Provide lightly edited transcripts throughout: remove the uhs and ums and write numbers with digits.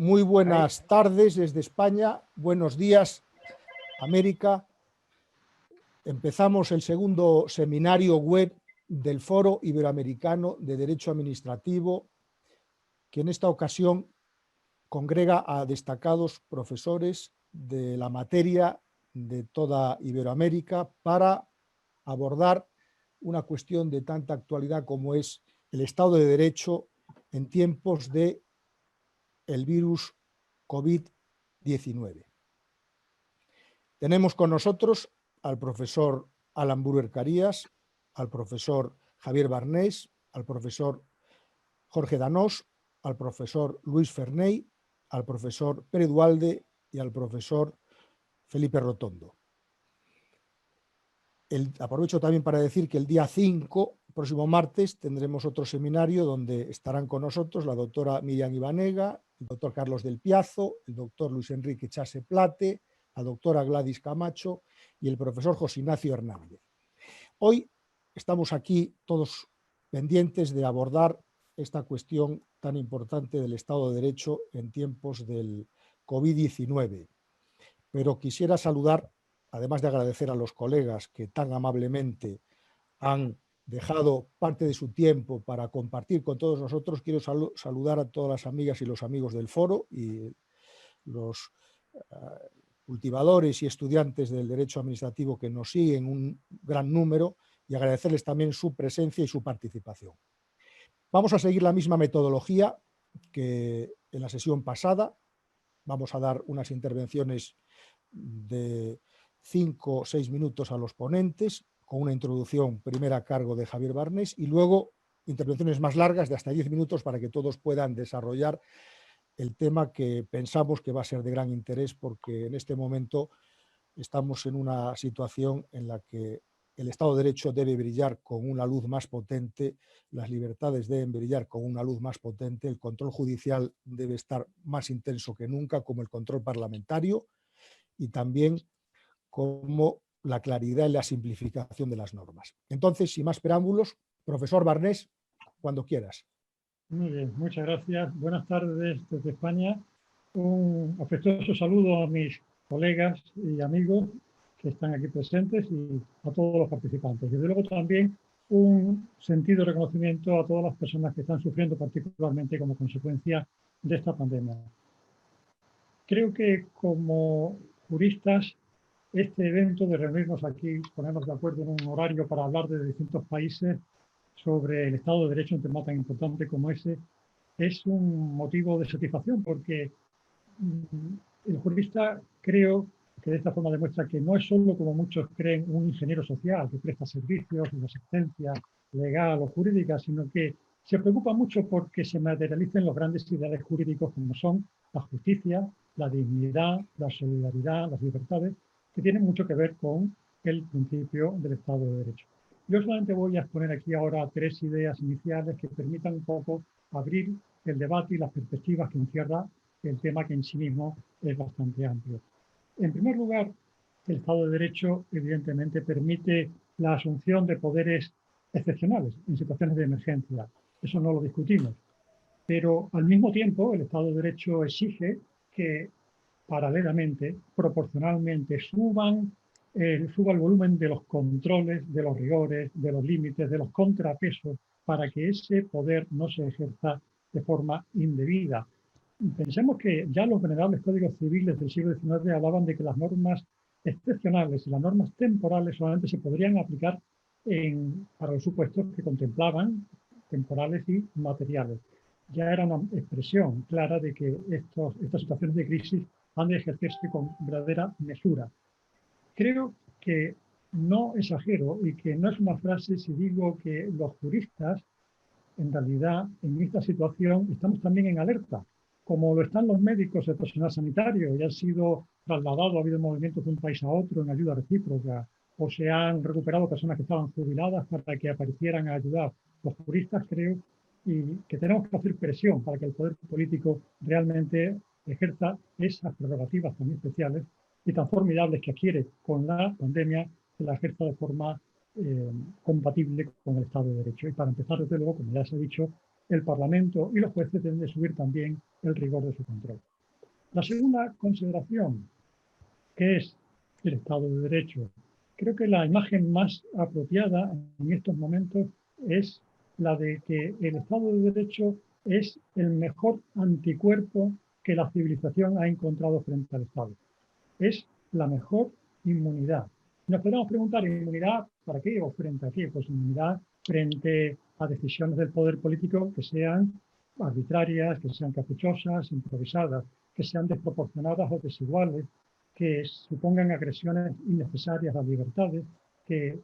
Muy buenas tardes desde España, buenos días, América. Empezamos el segundo seminario web del Foro Iberoamericano de Derecho Administrativo, que en esta ocasión congrega a destacados profesores de la materia de toda Iberoamérica para abordar una cuestión de tanta actualidad como es el Estado de Derecho en tiempos de el virus COVID-19. Tenemos con nosotros al profesor Alan Burger-Carías, al profesor Javier Barnés, al profesor Jorge Danós, al profesor Luis Ferney, al profesor Pere Dualde y al profesor Felipe Rotondo. Aprovecho también para decir que el día 5, próximo martes, tendremos otro seminario donde estarán con nosotros la doctora Miriam Ibanega, el doctor Carlos del Piazo, el doctor Luis Enrique Chase Plate, la doctora Gladys Camacho y el profesor José Ignacio Hernández. Hoy estamos aquí todos pendientes de abordar esta cuestión tan importante del Estado de Derecho en tiempos del COVID-19. Pero quisiera saludar, además de agradecer a los colegas que tan amablemente han dejado parte de su tiempo para compartir con todos nosotros, quiero saludar a todas las amigas y los amigos del foro y los cultivadores y estudiantes del derecho administrativo que nos siguen, un gran número, y agradecerles también su presencia y su participación. Vamos a seguir la misma metodología que en la sesión pasada. Vamos a dar unas intervenciones de 5 o 6 minutos a los ponentes, con una introducción primera a cargo de Javier Barnés y luego intervenciones más largas de hasta 10 minutos para que todos puedan desarrollar el tema que pensamos que va a ser de gran interés, porque en este momento estamos en una situación en la que el Estado de Derecho debe brillar con una luz más potente, las libertades deben brillar con una luz más potente, el control judicial debe estar más intenso que nunca, como el control parlamentario, y también como la claridad y la simplificación de las normas. Entonces, sin más preámbulos, profesor Barnés, cuando quieras. Muy bien, muchas gracias. Buenas tardes desde España. Un afectuoso saludo a mis colegas y amigos que están aquí presentes y a todos los participantes. Desde luego también un sentido reconocimiento a todas las personas que están sufriendo particularmente como consecuencia de esta pandemia. Creo que como juristas este evento de reunirnos aquí, ponernos de acuerdo en un horario para hablar de distintos países sobre el Estado de Derecho, un tema tan importante como ese, es un motivo de satisfacción porque el jurista creo que de esta forma demuestra que no es solo, como muchos creen, un ingeniero social que presta servicios de asistencia legal o jurídica, sino que se preocupa mucho porque se materialicen los grandes ideales jurídicos como son la justicia, la dignidad, la solidaridad, las libertades, que tienen mucho que ver con el principio del Estado de Derecho. Yo solamente voy a exponer aquí ahora 3 ideas iniciales que permitan un poco abrir el debate y las perspectivas que encierra el tema, que en sí mismo es bastante amplio. En primer lugar, el Estado de Derecho evidentemente permite la asunción de poderes excepcionales en situaciones de emergencia. Eso no lo discutimos. Pero al mismo tiempo el Estado de Derecho exige que paralelamente, proporcionalmente, suba el volumen de los controles, de los rigores, de los límites, de los contrapesos, para que ese poder no se ejerza de forma indebida. Pensemos que ya los venerables códigos civiles del siglo XIX hablaban de que las normas excepcionales y las normas temporales solamente se podrían aplicar para los supuestos que contemplaban temporales y materiales. Ya era una expresión clara de que estas situaciones de crisis han de ejercerse con verdadera mesura. Creo que no exagero y que no es una frase si digo que los juristas, en realidad, en esta situación estamos también en alerta, como lo están los médicos, el personal sanitario, y han sido trasladados, ha habido movimientos de un país a otro en ayuda recíproca, o se han recuperado personas que estaban jubiladas para que aparecieran a ayudar. Los juristas creo y que tenemos que hacer presión para que el poder político realmente ejerza esas prerrogativas tan especiales y tan formidables que adquiere con la pandemia, que la ejerza de forma compatible con el Estado de Derecho. Y para empezar, desde luego, como ya se ha dicho, el Parlamento y los jueces deben de subir también el rigor de su control. La segunda consideración, que es el Estado de Derecho. Creo que la imagen más apropiada en estos momentos es la de que el Estado de Derecho es el mejor anticuerpo que la civilización ha encontrado frente al Estado. Es la mejor inmunidad. Nos podemos preguntar, ¿inmunidad para qué o frente a qué? Pues inmunidad frente a decisiones del poder político que sean arbitrarias, que sean caprichosas, improvisadas, que sean desproporcionadas o desiguales, que supongan agresiones innecesarias a libertades, que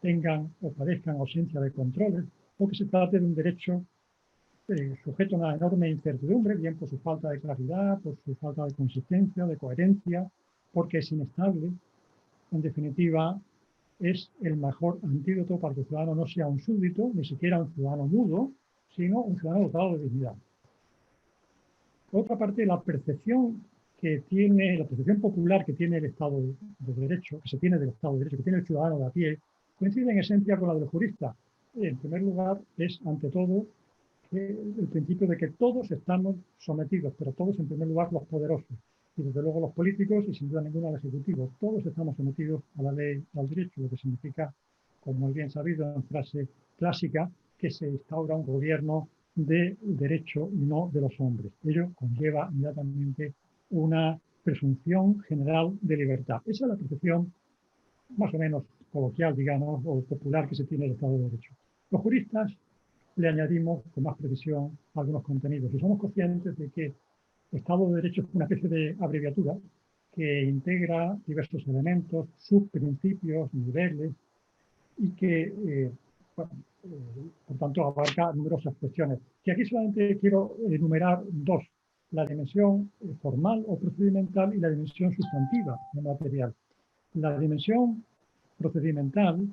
tengan o padezcan ausencia de controles, o que se trate de un derecho sujeto a una enorme incertidumbre, bien por su falta de claridad, por su falta de consistencia, de coherencia, porque es inestable. En definitiva, es el mejor antídoto para que el ciudadano no sea un súbdito, ni siquiera un ciudadano mudo, sino un ciudadano dotado de dignidad. Por otra parte, la percepción popular que tiene el Estado de Derecho, que se tiene del Estado de Derecho, que tiene el ciudadano de a pie, coincide en esencia con la del jurista. En primer lugar, es ante todo el principio de que todos estamos sometidos, pero todos en primer lugar los poderosos, y desde luego los políticos y sin duda ninguna el ejecutivo. Todos estamos sometidos a la ley y al derecho, lo que significa, como muy bien sabido en frase clásica, que se instaura un gobierno de derecho y no de los hombres. Ello conlleva inmediatamente una presunción general de libertad. Esa es la percepción más o menos coloquial, digamos, o popular que se tiene del Estado de Derecho. Los juristas le añadimos con más precisión algunos contenidos y somos conscientes de que Estado de Derecho es una especie de abreviatura que integra diversos elementos, subprincipios, niveles y que, por tanto, abarca numerosas cuestiones. Que aquí solamente quiero enumerar dos: la dimensión formal o procedimental y la dimensión sustantiva o material. La dimensión procedimental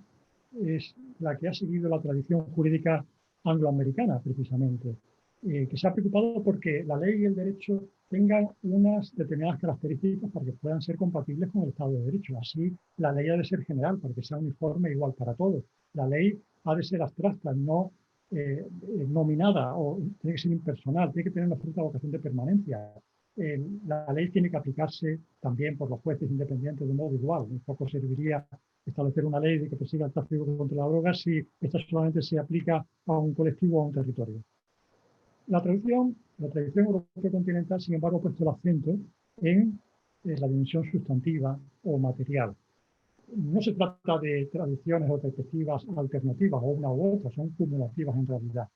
es la que ha seguido la tradición jurídica angloamericana, precisamente, que se ha preocupado porque la ley y el derecho tengan unas determinadas características para que puedan ser compatibles con el Estado de Derecho. Así, la ley ha de ser general, para que sea uniforme e igual para todos. La ley ha de ser abstracta, no nominada, o tiene que ser impersonal, tiene que tener una cierta vocación de permanencia. La ley tiene que aplicarse también por los jueces independientes de modo igual. Un poco serviría establecer una ley de que persiga el tráfico contra la droga si esta solamente se aplica a un colectivo o a un territorio. La tradición europea continental, sin embargo, ha puesto el acento en la dimensión sustantiva o material. No se trata de tradiciones o perspectivas alternativas o una u otra, son cumulativas en realidad.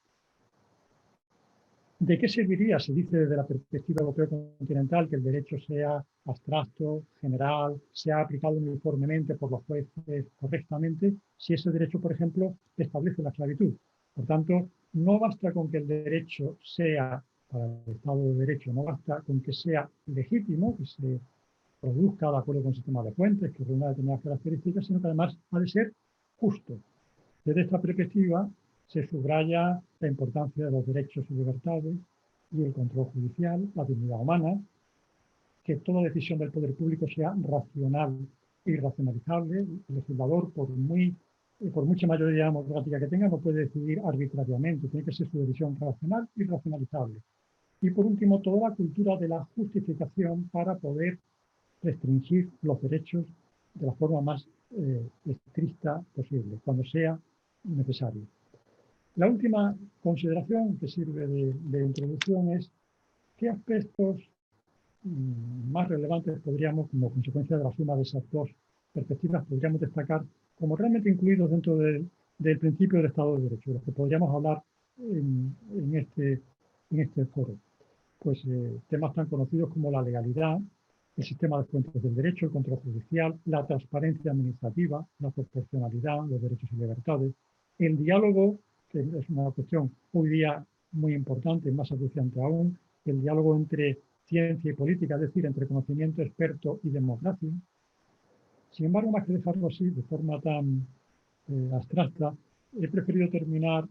¿De qué serviría, se dice desde la perspectiva europea continental, que el derecho sea abstracto, general, sea aplicado uniformemente por los jueces correctamente, si ese derecho, por ejemplo, establece la esclavitud? Por tanto, no basta con que el derecho sea, para el Estado de Derecho, no basta con que sea legítimo, que se produzca de acuerdo con el sistema de fuentes, que reúna determinadas características, sino que además ha de ser justo. Desde esta perspectiva, se subraya la importancia de los derechos y libertades y el control judicial, la dignidad humana, que toda decisión del poder público sea racional y racionalizable. El legislador, por mucha mayoría democrática que tenga, no puede decidir arbitrariamente, tiene que ser su decisión racional y racionalizable. Y por último, toda la cultura de la justificación para poder restringir los derechos de la forma más estricta posible, cuando sea necesario. La última consideración que sirve de introducción es qué aspectos más relevantes podríamos, como consecuencia de la suma de esas dos perspectivas, podríamos destacar como realmente incluidos dentro del principio del Estado de Derecho, de los que podríamos hablar en este foro. Pues temas tan conocidos como la legalidad, el sistema de fuentes del derecho, el control judicial, la transparencia administrativa, la proporcionalidad, los derechos y libertades, el diálogo, que es una cuestión hoy día muy importante, más acuciante aún, el diálogo entre ciencia y política, es decir, entre conocimiento experto y democracia. Sin embargo, más que dejarlo así, de forma tan abstracta, he preferido terminar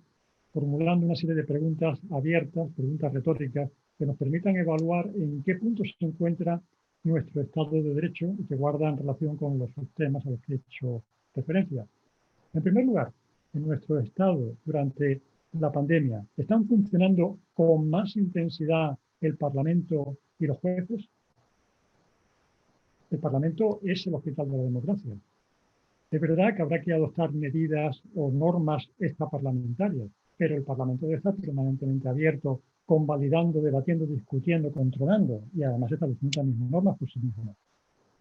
formulando una serie de preguntas abiertas, preguntas retóricas, que nos permitan evaluar en qué punto se encuentra nuestro Estado de Derecho y que guardan relación con los temas a los que he hecho referencia. En primer lugar, en nuestro Estado, durante la pandemia, ¿están funcionando con más intensidad el Parlamento y los jueces. El Parlamento es el hospital de la democracia. Es verdad que habrá que adoptar medidas o normas extraparlamentarias, pero el Parlamento debe estar permanentemente abierto, convalidando, debatiendo, discutiendo, controlando y además estableciendo las mismas normas por sí mismo.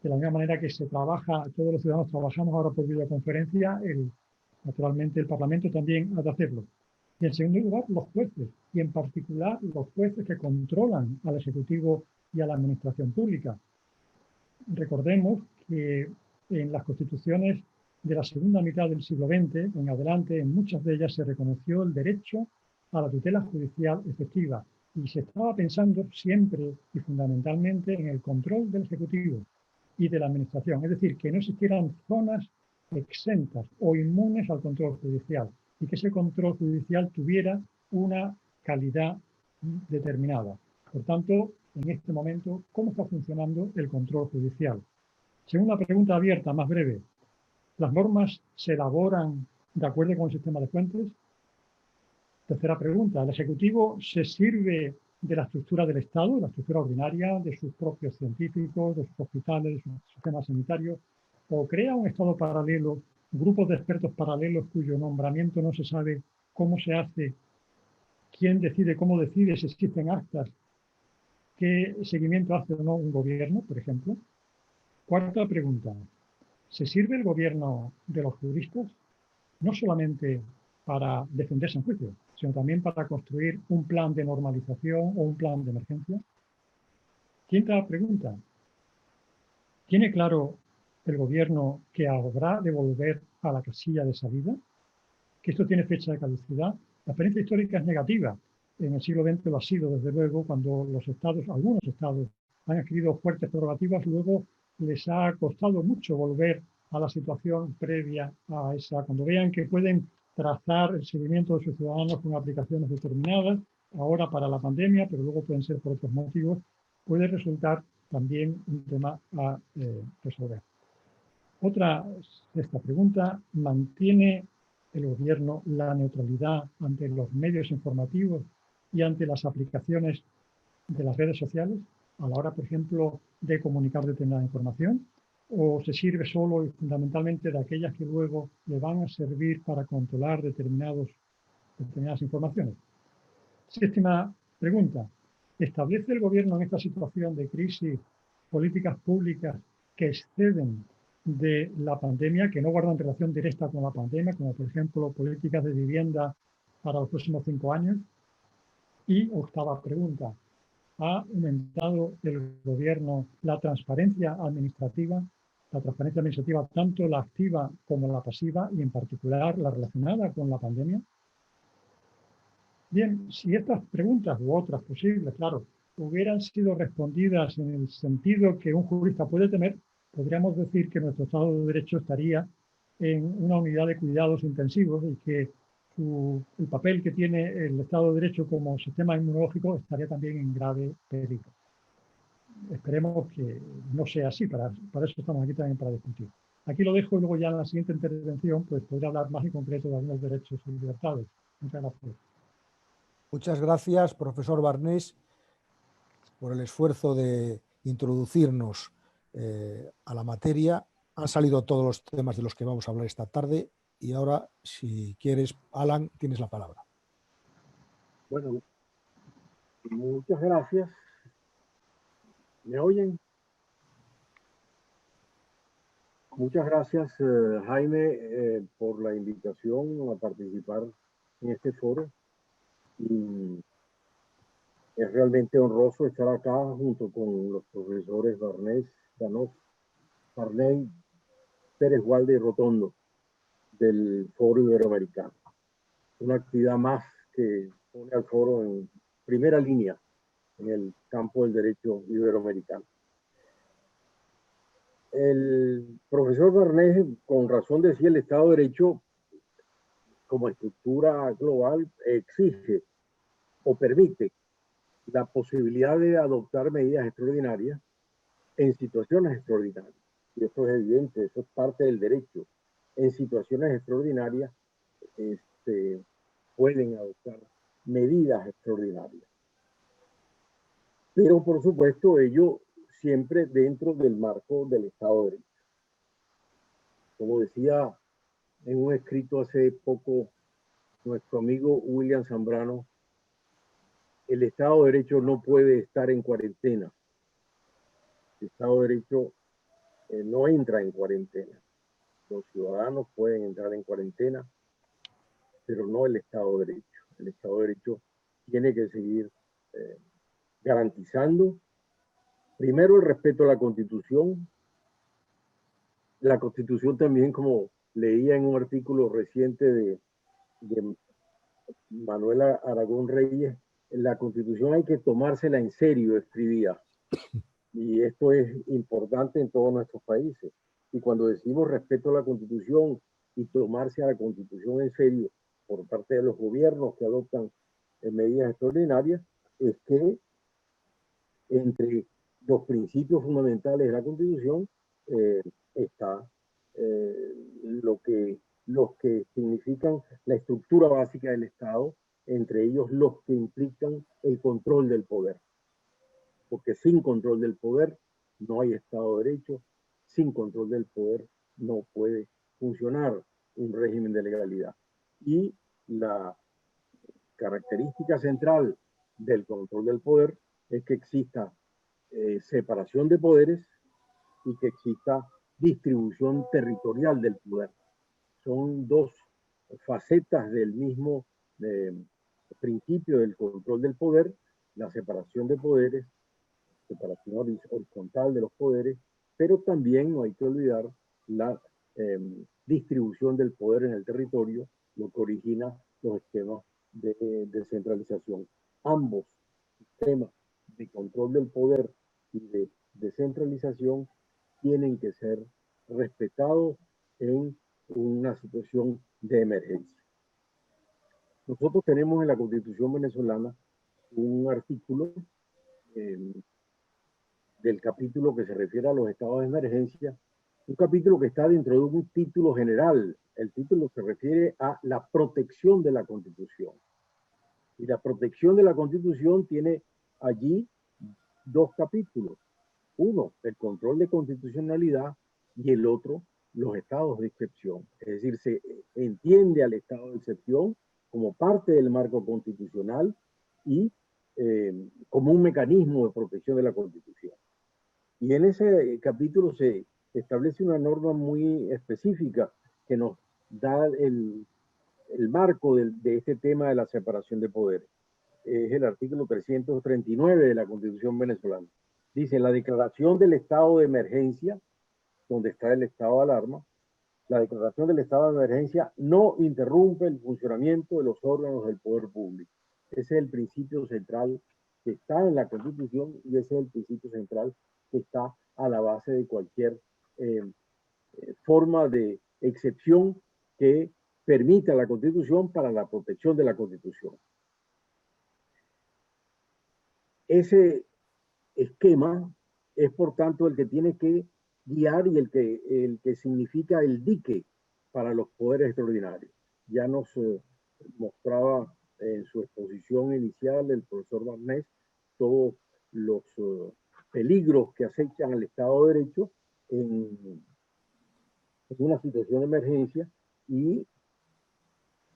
De la misma manera que se trabaja, todos los ciudadanos trabajamos ahora por videoconferencia, naturalmente el Parlamento también ha de hacerlo. Y en segundo lugar, los jueces, y en particular los jueces que controlan al Ejecutivo y a la Administración Pública. Recordemos que en las constituciones de la segunda mitad del siglo XX en adelante, en muchas de ellas se reconoció el derecho a la tutela judicial efectiva y se estaba pensando siempre y fundamentalmente en el control del Ejecutivo y de la Administración, es decir, que no existieran zonas exentas o inmunes al control judicial y que ese control judicial tuviera una calidad determinada. Por tanto, en este momento, ¿cómo está funcionando el control judicial? Segunda pregunta abierta, más breve. ¿Las normas se elaboran de acuerdo con el sistema de fuentes? Tercera pregunta. ¿El Ejecutivo se sirve de la estructura del Estado, la estructura ordinaria, de sus propios científicos, de sus hospitales, de su sistema sanitario, o crea un Estado paralelo, grupos de expertos paralelos cuyo nombramiento no se sabe cómo se hace, quién decide, cómo decide, si existen actas, qué seguimiento hace o no un gobierno, por ejemplo? Cuarta pregunta. ¿Se sirve el gobierno de los juristas no solamente para defenderse en juicio, sino también para construir un plan de normalización o un plan de emergencia? Quinta pregunta. ¿Tiene claro el gobierno que habrá de volver a la casilla de salida? ¿Que esto tiene fecha de caducidad? La experiencia histórica es negativa. En el siglo XX lo ha sido, desde luego, cuando los estados, algunos estados, han adquirido fuertes prerrogativas, luego les ha costado mucho volver a la situación previa a esa, cuando vean que pueden trazar el seguimiento de sus ciudadanos con aplicaciones determinadas, ahora para la pandemia, pero luego pueden ser por otros motivos, puede resultar también un tema a resolver. Esta pregunta, ¿mantiene el gobierno la neutralidad ante los medios informativos y ante las aplicaciones de las redes sociales a la hora, por ejemplo, de comunicar determinada información? ¿O se sirve solo y fundamentalmente de aquellas que luego le van a servir para controlar determinadas informaciones? Séptima pregunta. ¿Establece el gobierno en esta situación de crisis políticas públicas que exceden de la pandemia, que no guardan relación directa con la pandemia, como por ejemplo políticas de vivienda para los próximos 5 años? Y octava pregunta. ¿Ha aumentado el gobierno la transparencia administrativa? La transparencia administrativa, tanto la activa como la pasiva, y en particular la relacionada con la pandemia. Bien, si estas preguntas u otras posibles, claro, hubieran sido respondidas en el sentido que un jurista puede tener, podríamos decir que nuestro Estado de Derecho estaría en una unidad de cuidados intensivos y que el papel que tiene el Estado de Derecho como sistema inmunológico estaría también en grave peligro. Esperemos que no sea así, para eso estamos aquí también, para discutir. Aquí lo dejo y luego ya en la siguiente intervención pues podré hablar más en concreto de algunos derechos y libertades. Muchas gracias. Muchas gracias, profesor Barnés, por el esfuerzo de introducirnos a la materia. Han salido todos los temas de los que vamos a hablar esta tarde y ahora, si quieres, Alan, tienes la palabra. Bueno, muchas gracias. ¿Me oyen? Muchas gracias, Jaime, por la invitación a participar en este foro. Y es realmente honroso estar acá junto con los profesores Barnés, Danós, Farney, Pérez Gualde y Rotondo del Foro Iberoamericano. Una actividad más que pone al foro en primera línea en el campo del derecho iberoamericano. El profesor Barnés, con razón, decía el Estado de Derecho como estructura global exige o permite la posibilidad de adoptar medidas extraordinarias en situaciones extraordinarias. Y esto es evidente, eso es parte del derecho. En situaciones extraordinarias pueden adoptar medidas extraordinarias. pero por supuesto ello siempre dentro del marco del Estado de Derecho. Como decía en un escrito hace poco nuestro amigo William Zambrano, el Estado de Derecho no puede estar en cuarentena. El Estado de Derecho no entra en cuarentena. Los ciudadanos pueden entrar en cuarentena, pero no el Estado de Derecho. El Estado de Derecho tiene que seguir garantizando, primero, el respeto a la Constitución. La Constitución también, como leía en un artículo reciente de Manuela Aragón Reyes, la Constitución hay que tomársela en serio, escribía. Y esto es importante en todos nuestros países. Y cuando decimos respeto a la Constitución y tomarse a la Constitución en serio por parte de los gobiernos que adoptan medidas extraordinarias, es que entre los principios fundamentales de la Constitución está los que significan la estructura básica del Estado, entre ellos los que implican el control del poder. Porque sin control del poder no hay Estado de Derecho, sin control del poder no puede funcionar un régimen de legalidad. Y la característica central del control del poder es que exista separación de poderes y que exista distribución territorial del poder. Son dos facetas del mismo principio del control del poder, la separación de poderes, separación horizontal de los poderes, pero también no hay que olvidar la distribución del poder en el territorio, lo que origina los esquemas de descentralización. Ambos sistemas de control del poder y de descentralización tienen que ser respetados en una situación de emergencia. Nosotros tenemos en la Constitución venezolana un artículo del capítulo que se refiere a los estados de emergencia, un capítulo que está dentro de un título general. El título se refiere a la protección de la Constitución. Y la protección de la Constitución tiene allí dos capítulos. Uno, el control de constitucionalidad, y el otro, los estados de excepción. Es decir, se entiende al estado de excepción como parte del marco constitucional y como un mecanismo de protección de la Constitución. Y en ese capítulo se establece una norma muy específica que nos da el marco de este tema de la separación de poderes. Es el artículo 339 de la Constitución venezolana. Dice, la declaración del estado de emergencia, donde está el estado de alarma, la declaración del estado de emergencia no interrumpe el funcionamiento de los órganos del poder público. Ese es el principio central que está en la Constitución y ese es el principio central que está a la base de cualquier forma de excepción que permita la Constitución para la protección de la Constitución. Ese esquema es, por tanto, el que tiene que guiar y el que significa el dique para los poderes extraordinarios. Ya nos mostraba en su exposición inicial el profesor Barnés todos los peligros que acechan al Estado de Derecho en una situación de emergencia y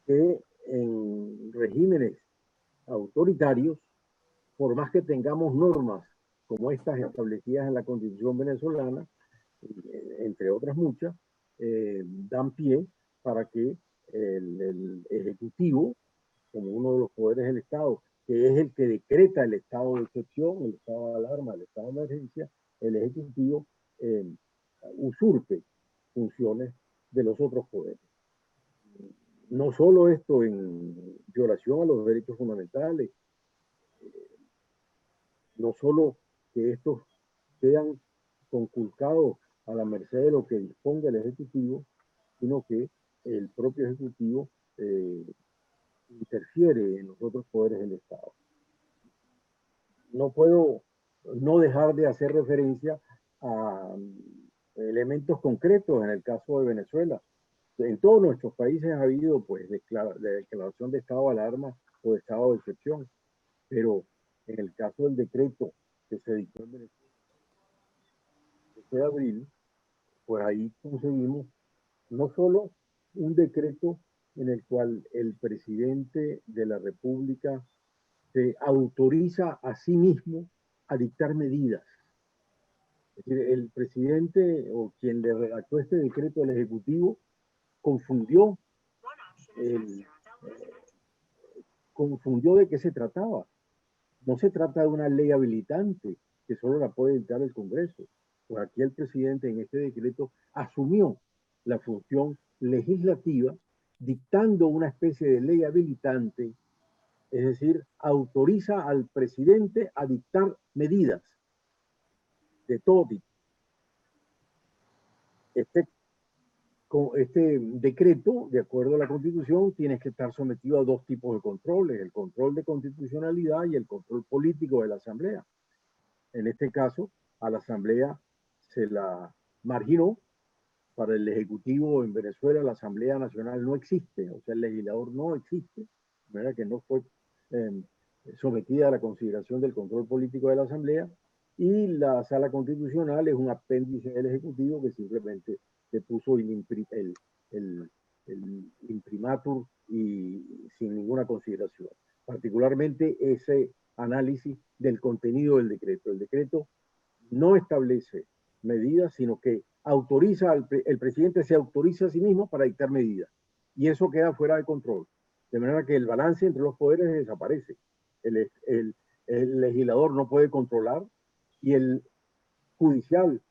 que en regímenes autoritarios, por más que tengamos normas como estas establecidas en la Constitución venezolana, entre otras muchas, dan pie para que el Ejecutivo, como uno de los poderes del Estado, que es el que decreta el estado de excepción, el estado de alarma, el estado de emergencia, el Ejecutivo usurpe funciones de los otros poderes. No solo esto en violación a los derechos fundamentales, no solo que estos quedan conculcados a la merced de lo que disponga el Ejecutivo, sino que el propio Ejecutivo interfiere en los otros poderes del Estado. No puedo no dejar de hacer referencia a elementos concretos en el caso de Venezuela. En todos nuestros países ha habido pues declaración de estado de alarma o de estado de excepción, pero en el caso del decreto que se dictó en Venezuela el 12 de abril, pues ahí conseguimos no solo un decreto en el cual el presidente de la República se autoriza a sí mismo a dictar medidas. Es decir, el presidente o quien le redactó este decreto al Ejecutivo confundió, confundió de qué se trataba. No se trata de una ley habilitante que solo la puede dictar el Congreso. Pues aquí el presidente en este decreto asumió la función legislativa dictando una especie de ley habilitante, es decir, autoriza al presidente a dictar medidas de todo tipo. Este decreto, de acuerdo a la Constitución, tiene que estar sometido a dos tipos de controles, el control de constitucionalidad y el control político de la Asamblea. En este caso, a la Asamblea se la marginó. Para el Ejecutivo en Venezuela la Asamblea Nacional no existe, o sea, el legislador no existe, de manera que no fue sometida a la consideración del control político de la Asamblea, y la Sala Constitucional es un apéndice del Ejecutivo que simplemente le puso el imprimatur y sin ninguna consideración. Particularmente ese análisis del contenido del decreto. El decreto no establece medidas, sino que autoriza el presidente se autoriza a sí mismo para dictar medidas. Y eso queda fuera de control. De manera que el balance entre los poderes desaparece. El legislador no puede controlar y el judicial,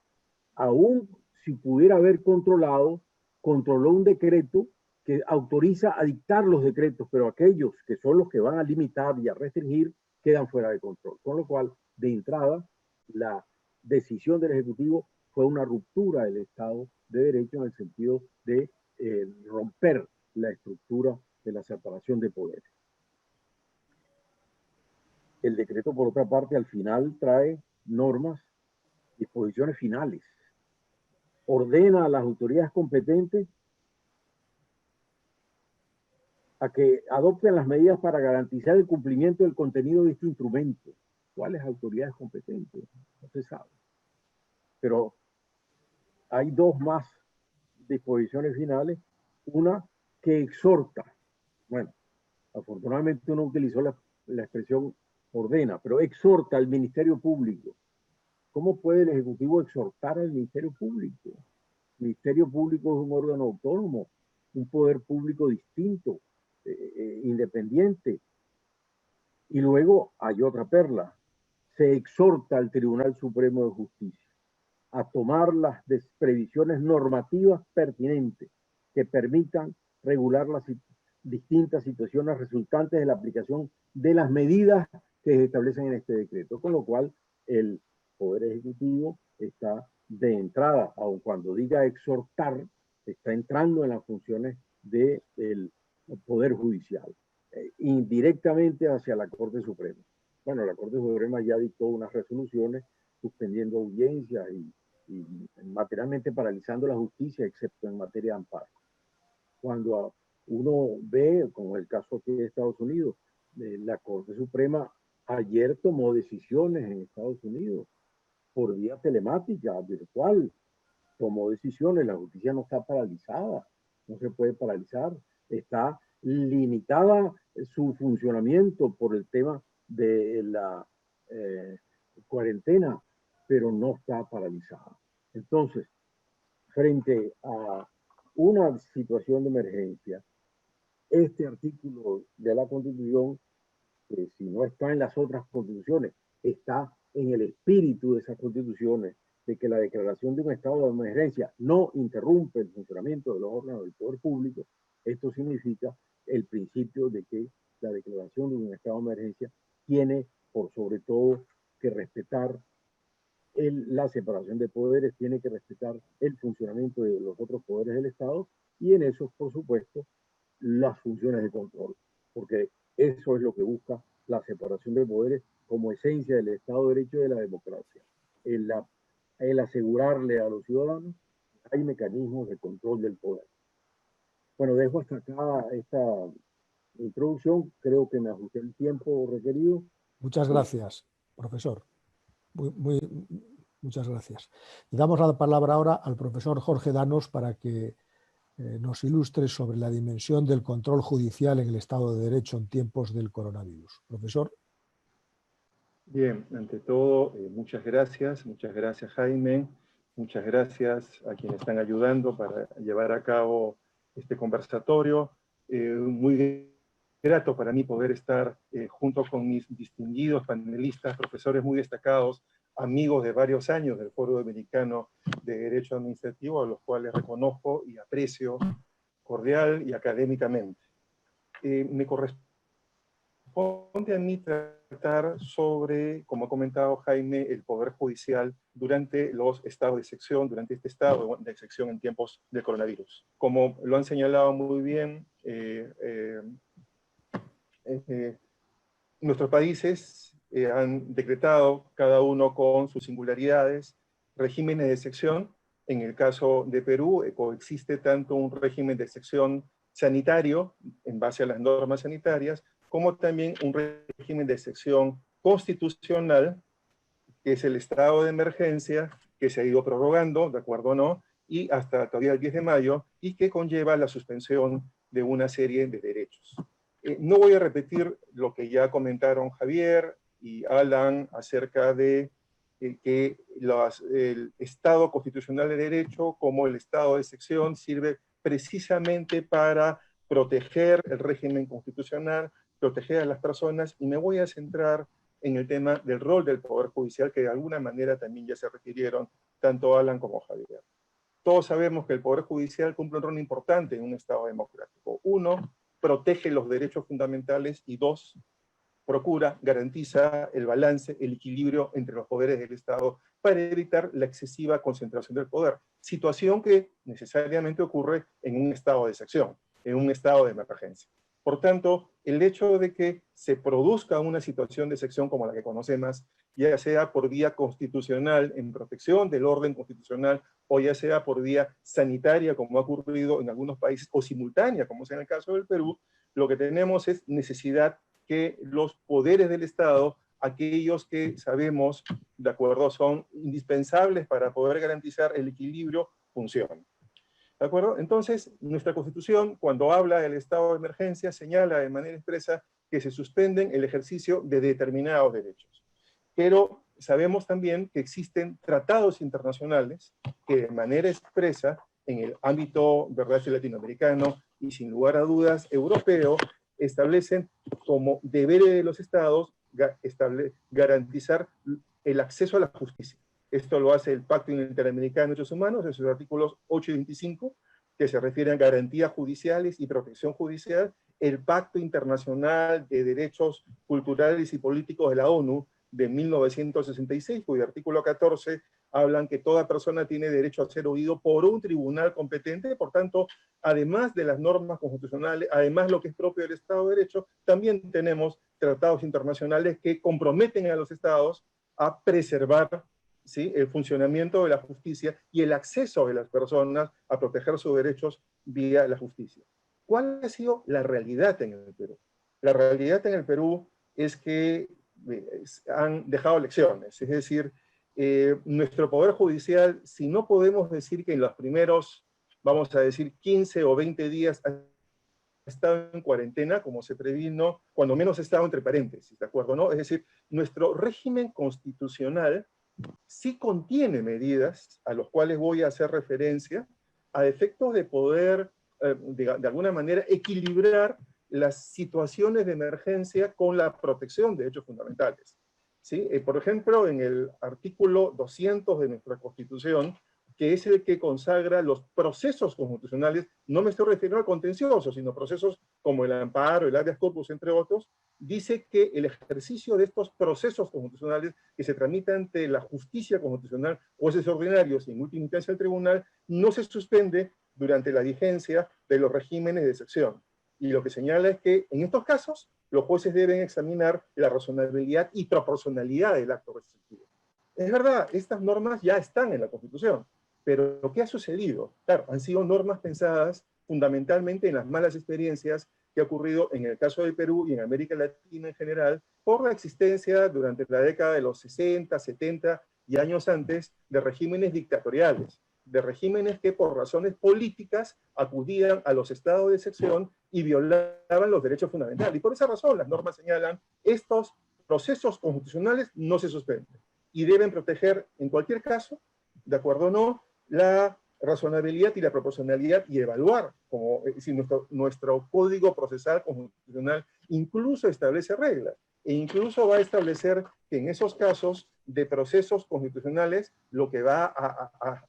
aún si pudiera haber controlado, controló un decreto que autoriza a dictar los decretos, pero aquellos que son los que van a limitar y a restringir quedan fuera de control. Con lo cual, de entrada, la decisión del Ejecutivo fue una ruptura del Estado de Derecho en el sentido de romper la estructura de la separación de poderes. El decreto, por otra parte, al final trae normas, disposiciones finales. Ordena a las autoridades competentes a que adopten las medidas para garantizar el cumplimiento del contenido de este instrumento. ¿Cuáles autoridades competentes? No se sabe. Pero hay dos más disposiciones finales. Una que exhorta. Bueno, afortunadamente uno utilizó la expresión ordena, pero exhorta al Ministerio Público. ¿Cómo puede el Ejecutivo exhortar al Ministerio Público? El Ministerio Público es un órgano autónomo, un poder público distinto, independiente. Y luego hay otra perla. Se exhorta al Tribunal Supremo de Justicia a tomar las previsiones normativas pertinentes que permitan regular las distintas situaciones resultantes de la aplicación de las medidas que se establecen en este decreto, con lo cual el Poder Ejecutivo está de entrada, aun cuando diga exhortar, está entrando en las funciones del Poder Judicial, indirectamente hacia la Corte Suprema. Bueno, la Corte Suprema ya dictó unas resoluciones suspendiendo audiencias y materialmente paralizando la justicia, excepto en materia de amparo. Cuando uno ve, como el caso aquí de Estados Unidos, la Corte Suprema ayer tomó decisiones en Estados Unidos por vía telemática, virtual, tomó decisiones, la justicia no está paralizada, no se puede paralizar, está limitada su funcionamiento por el tema de la cuarentena, pero no está paralizada. Entonces, frente a una situación de emergencia, este artículo de la Constitución, que si no está en las otras constituciones, está en el espíritu de esas constituciones, de que la declaración de un estado de emergencia no interrumpe el funcionamiento de los órganos del poder público. Esto significa el principio de que la declaración de un estado de emergencia tiene, por sobre todo, que respetar la separación de poderes, tiene que respetar el funcionamiento de los otros poderes del Estado y en eso, por supuesto, las funciones de control, porque eso es lo que busca la separación de poderes como esencia del Estado de Derecho y de la democracia. El asegurarle a los ciudadanos que hay mecanismos de control del poder. Bueno, dejo hasta acá esta introducción. Creo que me ajusté el tiempo requerido. Muchas gracias, profesor. Muchas gracias. Le damos la palabra ahora al profesor Jorge Danos para que nos ilustre sobre la dimensión del control judicial en el Estado de Derecho en tiempos del coronavirus. Profesor. Bien, ante todo, muchas gracias Jaime, muchas gracias a quienes están ayudando para llevar a cabo este conversatorio. Muy grato para mí poder estar junto con mis distinguidos panelistas, profesores muy destacados, amigos de varios años del Foro Dominicano de Derecho Administrativo, a los cuales reconozco y aprecio cordial y académicamente. Me corresponde a mí tratar sobre, como ha comentado Jaime, el Poder Judicial durante los estados de excepción, durante este estado de excepción en tiempos del coronavirus. Como lo han señalado muy bien, nuestros países han decretado, cada uno con sus singularidades, regímenes de excepción. En el caso de Perú, coexiste tanto un régimen de excepción sanitario, en base a las normas sanitarias, como también un régimen de excepción constitucional, que es el estado de emergencia, que se ha ido prorrogando, ¿de acuerdo o no? Y hasta todavía el 10 de mayo, y que conlleva la suspensión de una serie de derechos. No voy a repetir lo que ya comentaron Javier y Alan acerca de que el Estado constitucional de derecho, como el Estado de excepción, sirve precisamente para proteger el régimen constitucional, proteger a las personas, y me voy a centrar en el tema del rol del Poder Judicial, que de alguna manera también ya se refirieron tanto Alan como Javier. Todos sabemos que el Poder Judicial cumple un rol importante en un Estado democrático. Uno, protege los derechos fundamentales, y dos, procura, garantiza el balance, el equilibrio entre los poderes del Estado para evitar la excesiva concentración del poder, situación que necesariamente ocurre en un estado de excepción, en un estado de emergencia. Por tanto, el hecho de que se produzca una situación de excepción como la que conocemos, ya sea por vía constitucional en protección del orden constitucional, o ya sea por vía sanitaria, como ha ocurrido en algunos países, o simultánea, como es en el caso del Perú, lo que tenemos es necesidad que los poderes del Estado, aquellos que sabemos, de acuerdo, son indispensables para poder garantizar el equilibrio, funcionen. ¿De acuerdo? Entonces, nuestra Constitución, cuando habla del estado de emergencia, señala de manera expresa que se suspenden el ejercicio de determinados derechos. Pero sabemos también que existen tratados internacionales que de manera expresa, en el ámbito, ¿verdad?, latinoamericano y sin lugar a dudas europeo, establecen como deberes de los estados garantizar el acceso a la justicia. Esto lo hace el Pacto Interamericano de Derechos Humanos en sus artículos 8 y 25, que se refieren a garantías judiciales y protección judicial, el Pacto Internacional de Derechos Culturales y Políticos de la ONU de 1966, cuyo artículo 14 hablan que toda persona tiene derecho a ser oído por un tribunal competente. Por tanto, además de las normas constitucionales, además lo que es propio del Estado de Derecho, también tenemos tratados internacionales que comprometen a los estados a preservar, ¿sí?, el funcionamiento de la justicia y el acceso de las personas a proteger sus derechos vía la justicia. ¿Cuál ha sido la realidad en el Perú? La realidad en el Perú es que han dejado lecciones, es decir, nuestro Poder Judicial, si no podemos decir que en los primeros, vamos a decir, 15 o 20 días ha estado en cuarentena, como se previno, cuando menos ha estado entre paréntesis, ¿de acuerdo? ¿No? Es decir, nuestro régimen constitucional sí contiene medidas a las cuales voy a hacer referencia a efectos de poder, de alguna manera, equilibrar las situaciones de emergencia con la protección de derechos fundamentales. ¿Sí? Por ejemplo, en el artículo 200 de nuestra Constitución, que es el que consagra los procesos constitucionales, no me estoy refiriendo al contencioso, sino procesos como el amparo, el habeas corpus, entre otros, dice que el ejercicio de estos procesos constitucionales que se tramitan ante la justicia constitucional, jueces ordinarios y en última instancia el tribunal, no se suspende durante la vigencia de los regímenes de excepción. Y lo que señala es que en estos casos los jueces deben examinar la razonabilidad y proporcionalidad del acto restrictivo. Es verdad, estas normas ya están en la Constitución, pero ¿qué ha sucedido? Claro, han sido normas pensadas fundamentalmente en las malas experiencias que ha ocurrido en el caso del Perú y en América Latina en general, por la existencia durante la década de los 60, 70 y años antes de regímenes dictatoriales, de regímenes que por razones políticas acudían a los estados de excepción y violaban los derechos fundamentales. Y por esa razón las normas señalan, estos procesos constitucionales no se suspenden y deben proteger en cualquier caso, de acuerdo o no, la razonabilidad y la proporcionalidad y evaluar, como si nuestro Código Procesal Constitucional incluso establece reglas, e incluso va a establecer que en esos casos de procesos constitucionales lo que va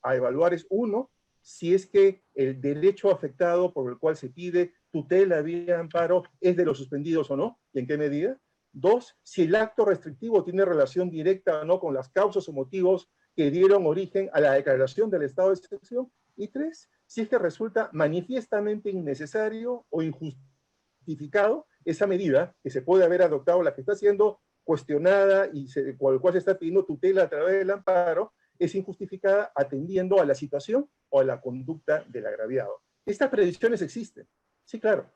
a evaluar es, uno, si es que el derecho afectado por el cual se pide tutela vía amparo es de los suspendidos o no, y en qué medida. Dos, si el acto restrictivo tiene relación directa o no con las causas o motivos que dieron origen a la declaración del estado de excepción. Y tres, si es que resulta manifiestamente innecesario o injustificado esa medida que se puede haber adoptado, la que está siendo cuestionada y por el cual se está pidiendo tutela a través del amparo, es injustificada atendiendo a la situación o a la conducta del agraviado. Estas predicciones existen. Sí, claro.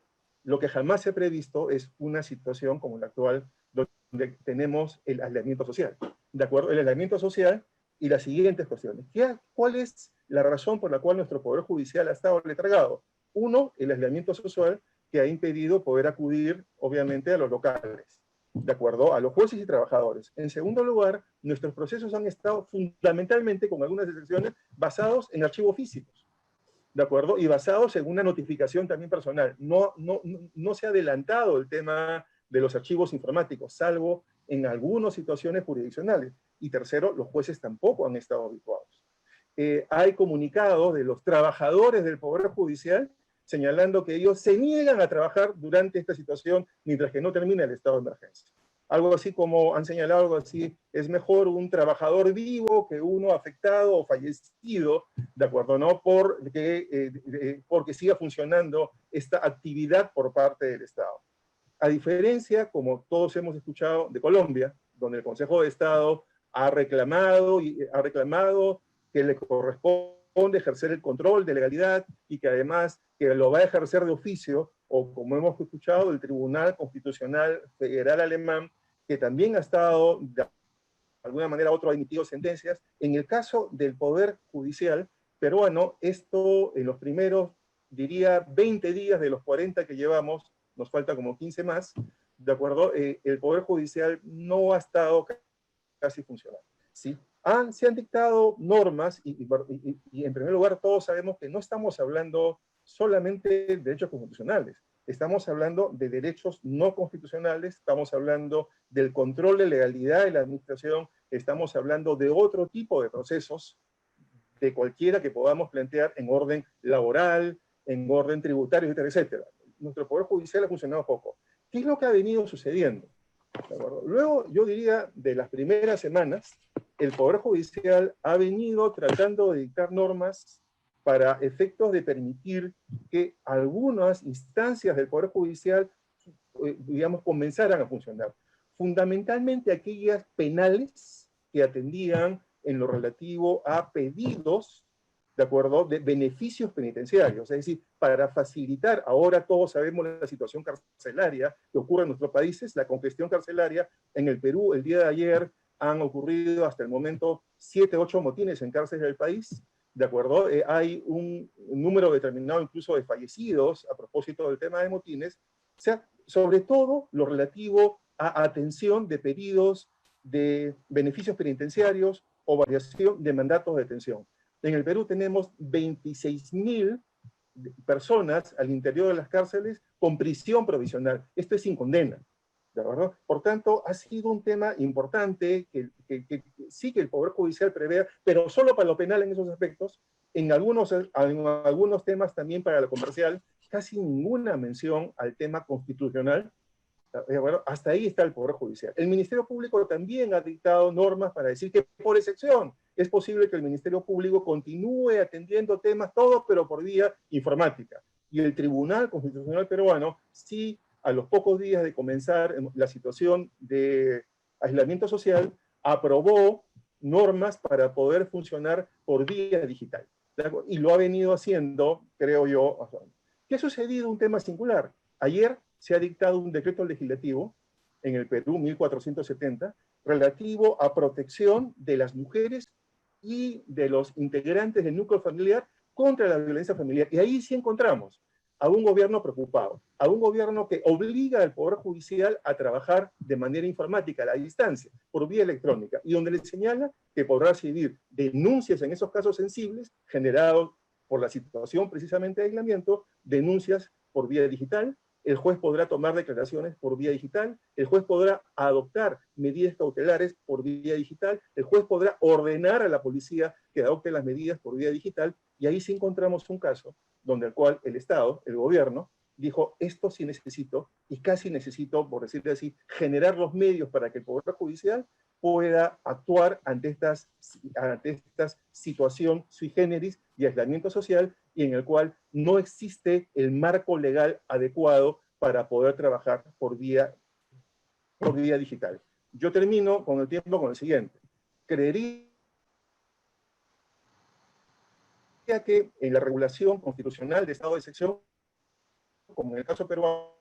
Lo que jamás se ha previsto es una situación como la actual, donde tenemos el aislamiento social. ¿De acuerdo? El aislamiento social y las siguientes cuestiones. ¿Cuál es la razón por la cual nuestro Poder Judicial ha estado letargado? Uno, el aislamiento social que ha impedido poder acudir, obviamente, a los locales, de acuerdo a los jueces y trabajadores. En segundo lugar, nuestros procesos han estado fundamentalmente, con algunas excepciones, basados en archivos físicos, ¿de acuerdo? Y basados en una notificación también personal. No se ha adelantado el tema de los archivos informáticos, salvo en algunas situaciones jurisdiccionales. Y tercero, los jueces tampoco han estado habituados. Hay comunicados de los trabajadores del Poder Judicial señalando que ellos se niegan a trabajar durante esta situación mientras que no termine el estado de emergencia. Algo así como han señalado, algo así, es mejor un trabajador vivo que uno afectado o fallecido, ¿de acuerdo? ¿No? Porque siga funcionando esta actividad por parte del Estado. A diferencia, como todos hemos escuchado, de Colombia, donde el Consejo de Estado ha reclamado que le corresponde ejercer el control de legalidad y que además que lo va a ejercer de oficio, o como hemos escuchado, el Tribunal Constitucional Federal Alemán, que también ha estado, de alguna manera u otra, ha emitido sentencias. En el caso del Poder Judicial peruano, esto en los primeros, diría, 20 días de los 40 que llevamos, nos falta como 15 más, ¿de acuerdo? El Poder Judicial no ha estado casi funcionando, ¿sí? Se han dictado normas y en primer lugar todos sabemos que no estamos hablando solamente de derechos constitucionales, estamos hablando de derechos no constitucionales, estamos hablando del control de legalidad de la administración, estamos hablando de otro tipo de procesos, de cualquiera que podamos plantear en orden laboral, en orden tributario, etcétera, etcétera. Nuestro Poder Judicial ha funcionado poco. ¿Qué es lo que ha venido sucediendo? ¿De acuerdo? Luego, yo diría, de las primeras semanas, el Poder Judicial ha venido tratando de dictar normas para efectos de permitir que algunas instancias del Poder Judicial, digamos, comenzaran a funcionar. Fundamentalmente aquellas penales que atendían en lo relativo a pedidos, ¿de acuerdo?, de beneficios penitenciarios, es decir, para facilitar, ahora todos sabemos la situación carcelaria que ocurre en nuestros países, la congestión carcelaria. En el Perú, el día de ayer, han ocurrido hasta el momento 7, 8 motines en cárceles del país, ¿de acuerdo? Hay un número determinado incluso de fallecidos a propósito del tema de motines, o sea, sobre todo lo relativo a atención de pedidos de beneficios penitenciarios o variación de mandatos de detención. En el Perú tenemos 26.000 personas al interior de las cárceles con prisión provisional. Esto es sin condena, ¿de acuerdo? Por tanto, ha sido un tema importante que sí que el Poder Judicial prevea, pero solo para lo penal en esos aspectos. En algunos temas también para lo comercial, casi ninguna mención al tema constitucional. Bueno, hasta ahí está el Poder Judicial. El Ministerio Público también ha dictado normas para decir que por excepción es posible que el Ministerio Público continúe atendiendo temas todos, pero por vía informática. Y el Tribunal Constitucional peruano, sí, a los pocos días de comenzar la situación de aislamiento social, aprobó normas para poder funcionar por vía digital. Y lo ha venido haciendo, creo yo. ¿Qué ha sucedido? Un tema singular. Ayer se ha dictado un decreto legislativo en el Perú, 1470, relativo a protección de las mujeres y de los integrantes del núcleo familiar contra la violencia familiar. Y ahí sí encontramos a un gobierno preocupado, a un gobierno que obliga al Poder Judicial a trabajar de manera informática, a la distancia, por vía electrónica, y donde le señala que podrá recibir denuncias en esos casos sensibles generados por la situación precisamente de aislamiento, denuncias por vía digital. El juez podrá tomar declaraciones por vía digital, el juez podrá adoptar medidas cautelares por vía digital, el juez podrá ordenar a la policía que adopte las medidas por vía digital, y ahí sí encontramos un caso donde el cual el Estado, el gobierno, dijo, esto sí necesito, y casi necesito, por decirlo así, generar los medios para que el Poder Judicial pueda actuar ante esta situación sui generis y aislamiento social, y en el cual no existe el marco legal adecuado para poder trabajar por vía digital. Yo termino con el tiempo con el siguiente. Creería que en la regulación constitucional de estado de excepción, como en el caso peruano,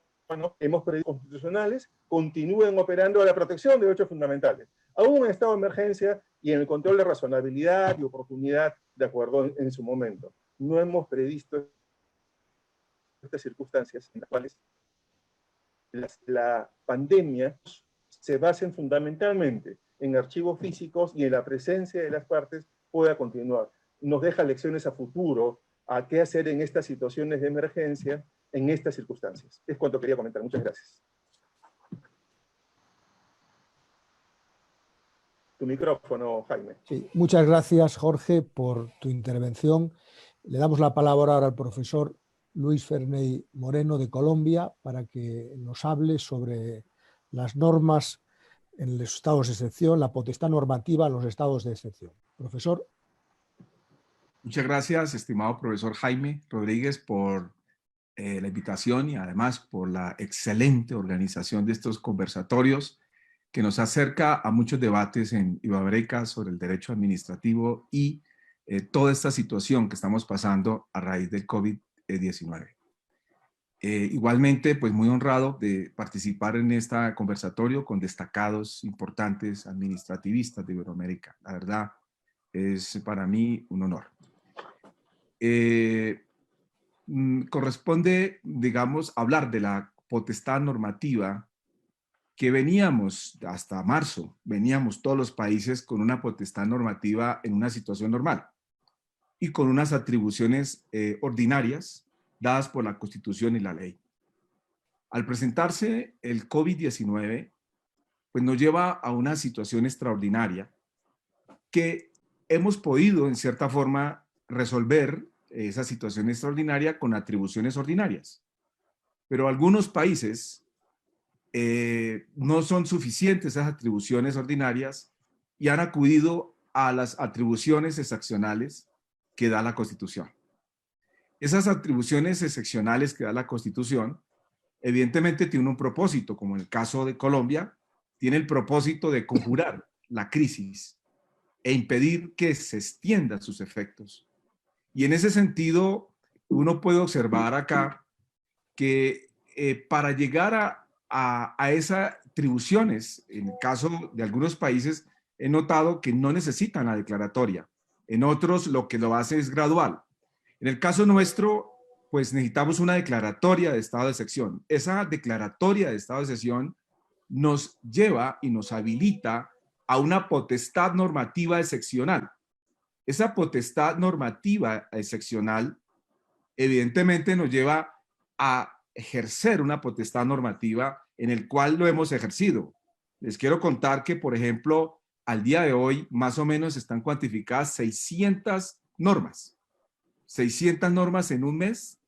hemos pedido constitucionales, continúen operando a la protección de derechos fundamentales, aún en estado de emergencia y en el control de razonabilidad y oportunidad de acuerdo en su momento. No hemos previsto estas circunstancias en las cuales la pandemia se basen fundamentalmente en archivos físicos y en la presencia de las partes pueda continuar. Nos deja lecciones a futuro a qué hacer en estas situaciones de emergencia, en estas circunstancias. Es cuanto quería comentar. Muchas gracias. Tu micrófono, Jaime. Sí, muchas gracias, Jorge, por tu intervención. Le damos la palabra ahora al profesor Luis Ferney Moreno de Colombia para que nos hable sobre las normas en los estados de excepción, la potestad normativa en los estados de excepción. Profesor. Muchas gracias, estimado profesor Jaime Rodríguez, por la invitación y además por la excelente organización de estos conversatorios que nos acerca a muchos debates en Iberoamérica sobre el derecho administrativo y toda esta situación que estamos pasando a raíz del COVID-19. Igualmente, pues muy honrado de participar en este conversatorio con destacados, importantes administrativistas de Iberoamérica. La verdad, es para mí un honor. Corresponde, digamos, hablar de la potestad normativa que veníamos, hasta marzo, veníamos todos los países con una potestad normativa en una situación normal y con unas atribuciones ordinarias dadas por la Constitución y la ley. Al presentarse el COVID-19, pues nos lleva a una situación extraordinaria que hemos podido, en cierta forma, resolver esa situación extraordinaria con atribuciones ordinarias. Pero algunos países no son suficientes esas atribuciones ordinarias y han acudido a las atribuciones excepcionales que da la Constitución. Esas atribuciones excepcionales que da la Constitución, evidentemente tienen un propósito, como en el caso de Colombia, tiene el propósito de conjurar la crisis e impedir que se extiendan sus efectos. Y en ese sentido, uno puede observar acá que para llegar a esas atribuciones, en el caso de algunos países, he notado que no necesitan la declaratoria. En otros, lo que lo hace es gradual. En el caso nuestro, pues necesitamos una declaratoria de estado de excepción. Esa declaratoria de estado de excepción nos lleva y nos habilita a una potestad normativa excepcional. Esa potestad normativa excepcional evidentemente nos lleva a ejercer una potestad normativa en el cual lo hemos ejercido. Les quiero contar que, por ejemplo, al día de hoy más o menos están cuantificadas 600 normas. 600 normas en un mes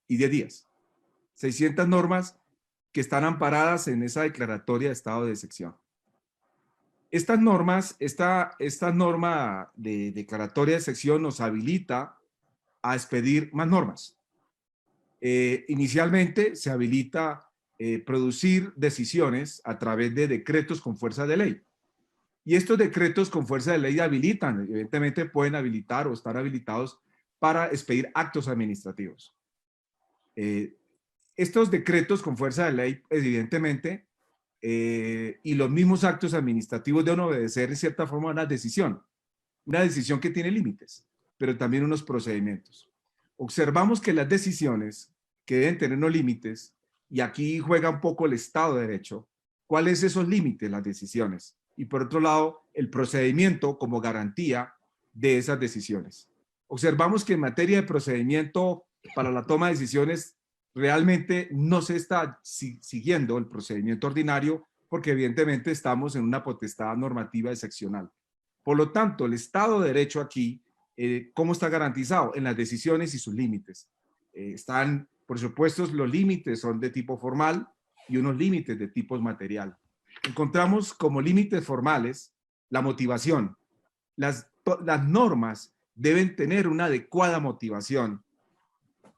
y 10 días. 600 normas que están amparadas en esa declaratoria de estado de excepción. Estas normas, esta norma de declaratoria de excepción nos habilita a expedir más normas. Inicialmente se habilita producir decisiones a través de decretos con fuerza de ley. Y estos decretos con fuerza de ley habilitan, evidentemente pueden habilitar o estar habilitados para expedir actos administrativos. estos decretos con fuerza de ley, evidentemente, y los mismos actos administrativos deben obedecer en cierta forma una decisión que tiene límites, pero también unos procedimientos. Observamos que las decisiones que deben tener unos límites, y aquí juega un poco el Estado de Derecho, ¿cuáles son esos límites, las decisiones? Y por otro lado, el procedimiento como garantía de esas decisiones. Observamos que en materia de procedimiento para la toma de decisiones realmente no se está siguiendo el procedimiento ordinario porque evidentemente estamos en una potestad normativa excepcional. Por lo tanto, el Estado de Derecho aquí, ¿cómo está garantizado? En las decisiones y sus límites. Están, por supuesto, los límites son de tipo formal y unos límites de tipo material. Encontramos como límites formales la motivación. Las normas deben tener una adecuada motivación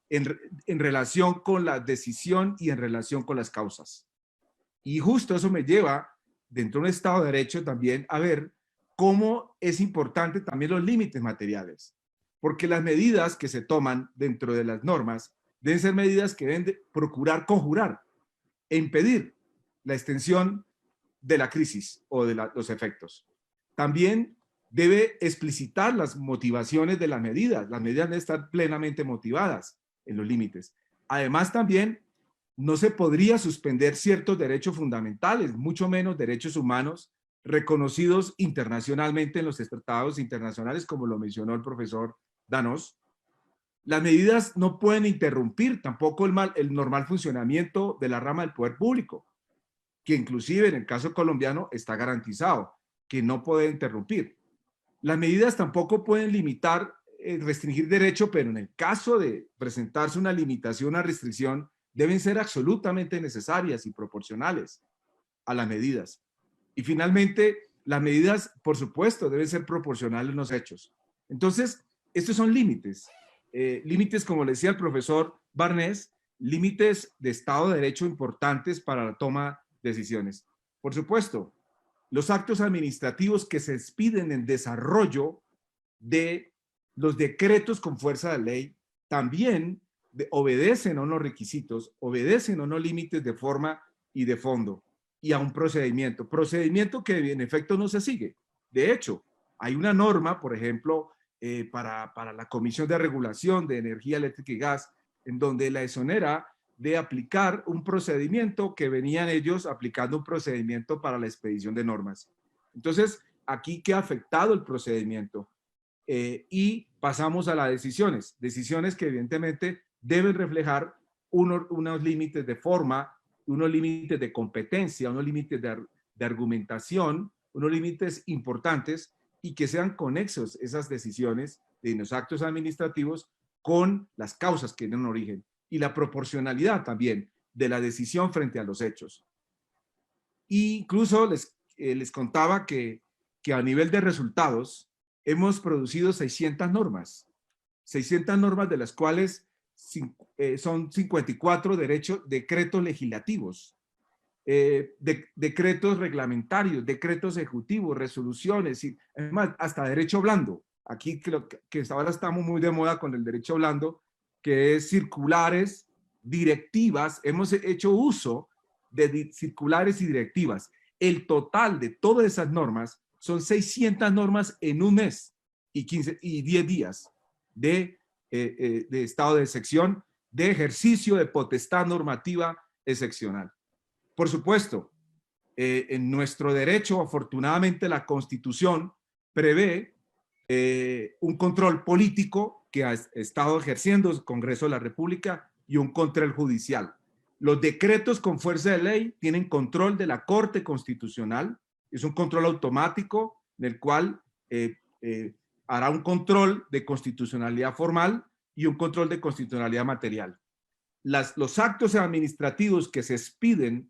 en relación con la decisión y en relación con las causas. Y justo eso me lleva, dentro de un Estado de Derecho, también a ver cómo es importante también los límites materiales. Porque las medidas que se toman dentro de las normas deben ser medidas que deben procurar conjurar e impedir la extensión de la crisis o de los efectos. También debe explicitar las motivaciones de las medidas. Las medidas deben estar plenamente motivadas en los límites. Además, también no se podría suspender ciertos derechos fundamentales, mucho menos derechos humanos reconocidos internacionalmente en los tratados internacionales, como lo mencionó el profesor Danos. Las medidas no pueden interrumpir tampoco el normal funcionamiento de la rama del poder público, que inclusive en el caso colombiano está garantizado, que no puede interrumpir. Las medidas tampoco pueden limitar, restringir derecho, pero en el caso de presentarse una limitación, una restricción, deben ser absolutamente necesarias y proporcionales a las medidas. Y finalmente, las medidas, por supuesto, deben ser proporcionales en los hechos. Entonces, estos son límites. Límites, como le decía el profesor Barnés, límites de Estado de Derecho importantes para la toma de decisiones. Por supuesto, los actos administrativos que se expiden en desarrollo de los decretos con fuerza de ley también obedecen a unos requisitos, obedecen a unos límites de forma y de fondo, y a un procedimiento que en efecto no se sigue. De hecho, hay una norma, por ejemplo, para la Comisión de Regulación de Energía Eléctrica y Gas, en donde la exonera de aplicar un procedimiento que venían ellos aplicando un procedimiento para la expedición de normas. Entonces, aquí queda afectado el procedimiento y pasamos a las decisiones que evidentemente deben reflejar unos límites de forma, unos límites de competencia, unos límites de argumentación, unos límites importantes y que sean conexos esas decisiones de los actos administrativos con las causas que tienen origen y la proporcionalidad también de la decisión frente a los hechos. E incluso les contaba que a nivel de resultados hemos producido 600 normas de las cuales son 54 decretos legislativos, decretos reglamentarios, decretos ejecutivos, resoluciones, y además hasta derecho blando. Aquí que ahora estamos muy de moda con el derecho blando, que es circulares, directivas. Hemos hecho uso de circulares y directivas. El total de todas esas normas son 600 normas en un mes y 10 días de estado de excepción, de ejercicio de potestad normativa excepcional. Por supuesto, en nuestro derecho, afortunadamente, la Constitución prevé un control político que ha estado ejerciendo el Congreso de la República y un control judicial. Los decretos con fuerza de ley tienen control de la Corte Constitucional. Es un control automático en el cual hará un control de constitucionalidad formal y un control de constitucionalidad material. Los actos administrativos que se expiden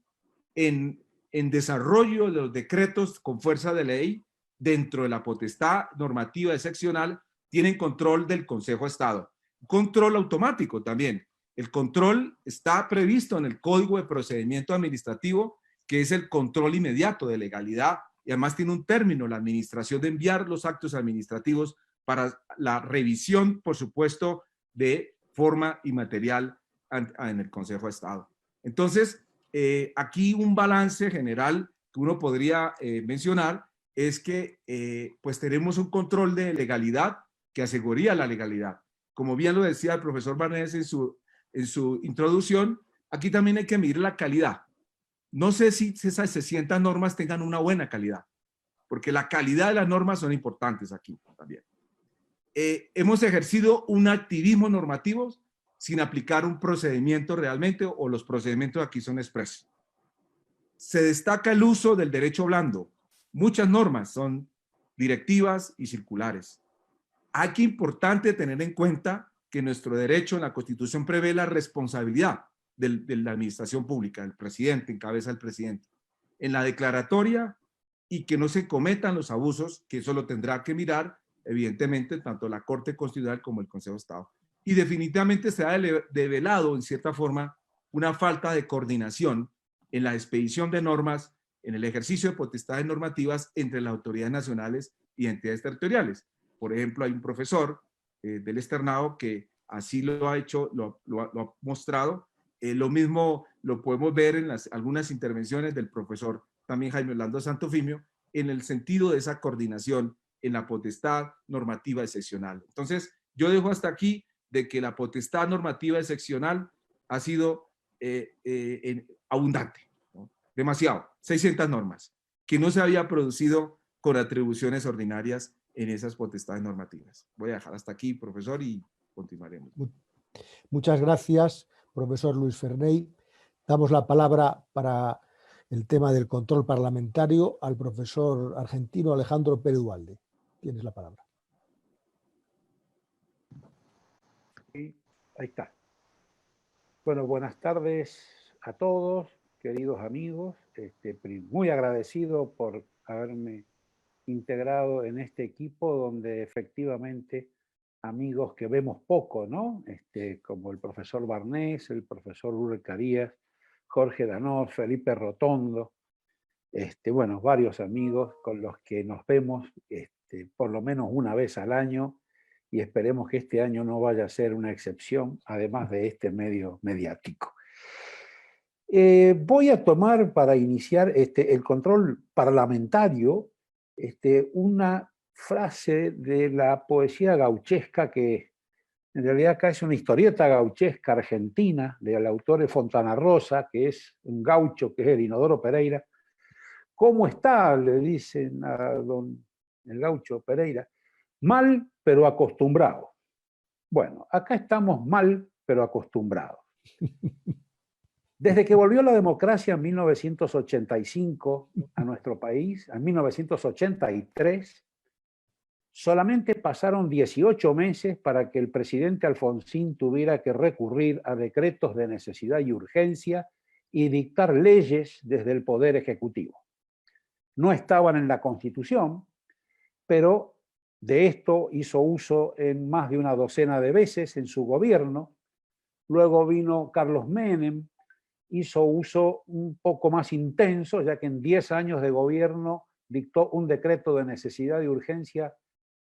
en desarrollo de los decretos con fuerza de ley dentro de la potestad normativa excepcional tienen control del Consejo de Estado. Control automático también. El control está previsto en el Código de Procedimiento Administrativo, que es el control inmediato de legalidad, y además tiene un término, la administración, de enviar los actos administrativos para la revisión, por supuesto, de forma y material en el Consejo de Estado. Entonces, aquí un balance general que uno podría mencionar es que pues tenemos un control de legalidad que aseguraría la legalidad. Como bien lo decía el profesor Barnés en su introducción, aquí también hay que medir la calidad. No sé si esas 600 normas tengan una buena calidad, porque la calidad de las normas son importantes aquí también. Hemos ejercido un activismo normativo sin aplicar un procedimiento realmente, o los procedimientos aquí son expresos. Se destaca el uso del derecho blando. Muchas normas son directivas y circulares. Aquí es importante tener en cuenta que nuestro derecho en la Constitución prevé la responsabilidad de la administración pública, del presidente, en cabeza del presidente, en la declaratoria, y que no se cometan los abusos, que eso lo tendrá que mirar, evidentemente, tanto la Corte Constitucional como el Consejo de Estado. Y definitivamente se ha develado, en cierta forma, una falta de coordinación en la expedición de normas, en el ejercicio de potestades normativas entre las autoridades nacionales y entidades territoriales. Por ejemplo, hay un profesor del externado que así lo ha hecho, lo ha mostrado. Lo mismo lo podemos ver en algunas intervenciones del profesor también Jaime Orlando Santofimio, en el sentido de esa coordinación en la potestad normativa excepcional. Entonces, yo dejo hasta aquí de que la potestad normativa excepcional ha sido abundante, ¿no? Demasiado, 600 normas, que no se había producido con atribuciones ordinarias en esas potestades normativas. Voy a dejar hasta aquí, profesor, y continuaremos. Muchas gracias, profesor Luis Ferney. Damos la palabra para el tema del control parlamentario al profesor argentino Alejandro Pérez Duhalde. Tienes la palabra. Ahí está. Bueno, buenas tardes a todos, queridos amigos. Muy agradecido por haberme integrado en este equipo donde efectivamente amigos que vemos poco, ¿no? Como el profesor Barnés, el profesor Ulrich Carías, Jorge Danós, Felipe Rotondo, bueno, varios amigos con los que nos vemos por lo menos una vez al año, y esperemos que este año no vaya a ser una excepción, además de este medio mediático. Voy a tomar para iniciar el control parlamentario una frase de la poesía gauchesca, que en realidad acá es una historieta gauchesca argentina, del autor de Fontana Rosa, que es un gaucho, que es el Inodoro Pereira. ¿Cómo está?, le dicen a el gaucho Pereira. Mal, pero acostumbrado. Bueno, acá estamos mal, pero acostumbrados. Desde que volvió la democracia en 1985 a nuestro país, en 1983, solamente pasaron 18 meses para que el presidente Alfonsín tuviera que recurrir a decretos de necesidad y urgencia y dictar leyes desde el Poder Ejecutivo. No estaban en la Constitución, pero de esto hizo uso en más de una docena de veces en su gobierno. Luego vino Carlos Menem, hizo uso un poco más intenso, ya que en 10 años de gobierno dictó un decreto de necesidad y urgencia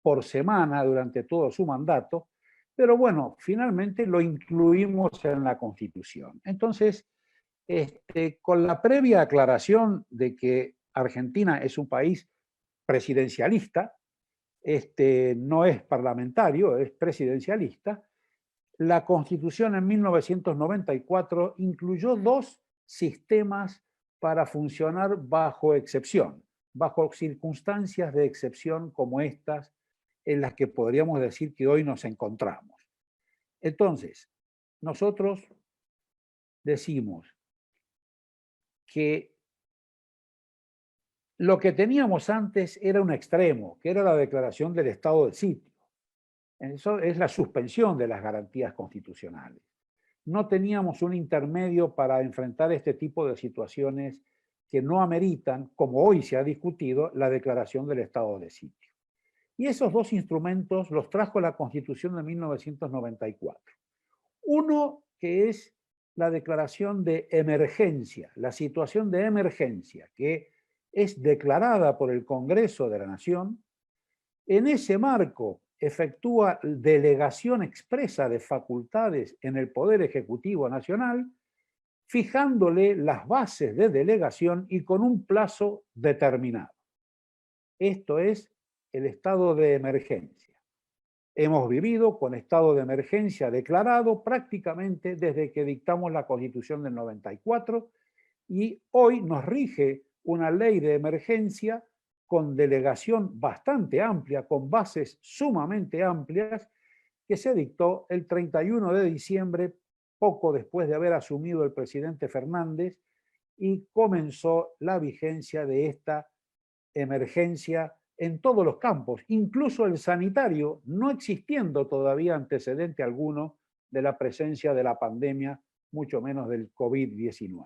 por semana durante todo su mandato, pero bueno, finalmente lo incluimos en la Constitución. Entonces, con la previa aclaración de que Argentina es un país presidencialista, no es parlamentario, es presidencialista, la Constitución en 1994 incluyó 2 sistemas para funcionar bajo excepción, bajo circunstancias de excepción como estas en las que podríamos decir que hoy nos encontramos. Entonces, nosotros decimos que lo que teníamos antes era un extremo, que era la declaración del estado de sitio. Eso es la suspensión de las garantías constitucionales. No teníamos un intermedio para enfrentar este tipo de situaciones que no ameritan, como hoy se ha discutido, la declaración del estado de sitio. Y esos 2 instrumentos los trajo la Constitución de 1994. Uno que es la declaración de emergencia, la situación de emergencia, que es declarada por el Congreso de la Nación. En ese marco efectúa delegación expresa de facultades en el Poder Ejecutivo Nacional, fijándole las bases de delegación y con un plazo determinado. Esto es el estado de emergencia. Hemos vivido con estado de emergencia declarado prácticamente desde que dictamos la Constitución del 94 y hoy nos rige una ley de emergencia con delegación bastante amplia, con bases sumamente amplias, que se dictó el 31 de diciembre, poco después de haber asumido el presidente Fernández, y comenzó la vigencia de esta emergencia en todos los campos, incluso el sanitario, no existiendo todavía antecedente alguno de la presencia de la pandemia, mucho menos del COVID-19.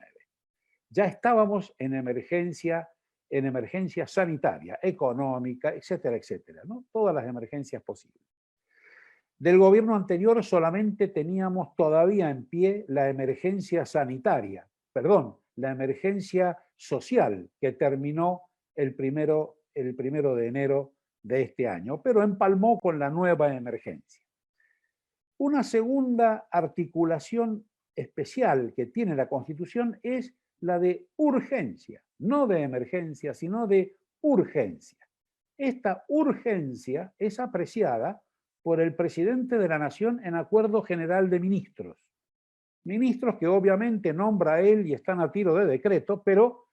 Ya estábamos en emergencia sanitaria, económica, etcétera, etcétera, ¿no? Todas las emergencias posibles. Del gobierno anterior solamente teníamos todavía en pie la emergencia sanitaria, perdón, la emergencia social que terminó el primero de enero de este año, pero empalmó con la nueva emergencia. Una segunda articulación especial que tiene la Constitución es la de urgencia, no de emergencia, sino de urgencia. Esta urgencia es apreciada por el presidente de la Nación en acuerdo general de ministros. Ministros que obviamente nombra él y están a tiro de decreto, pero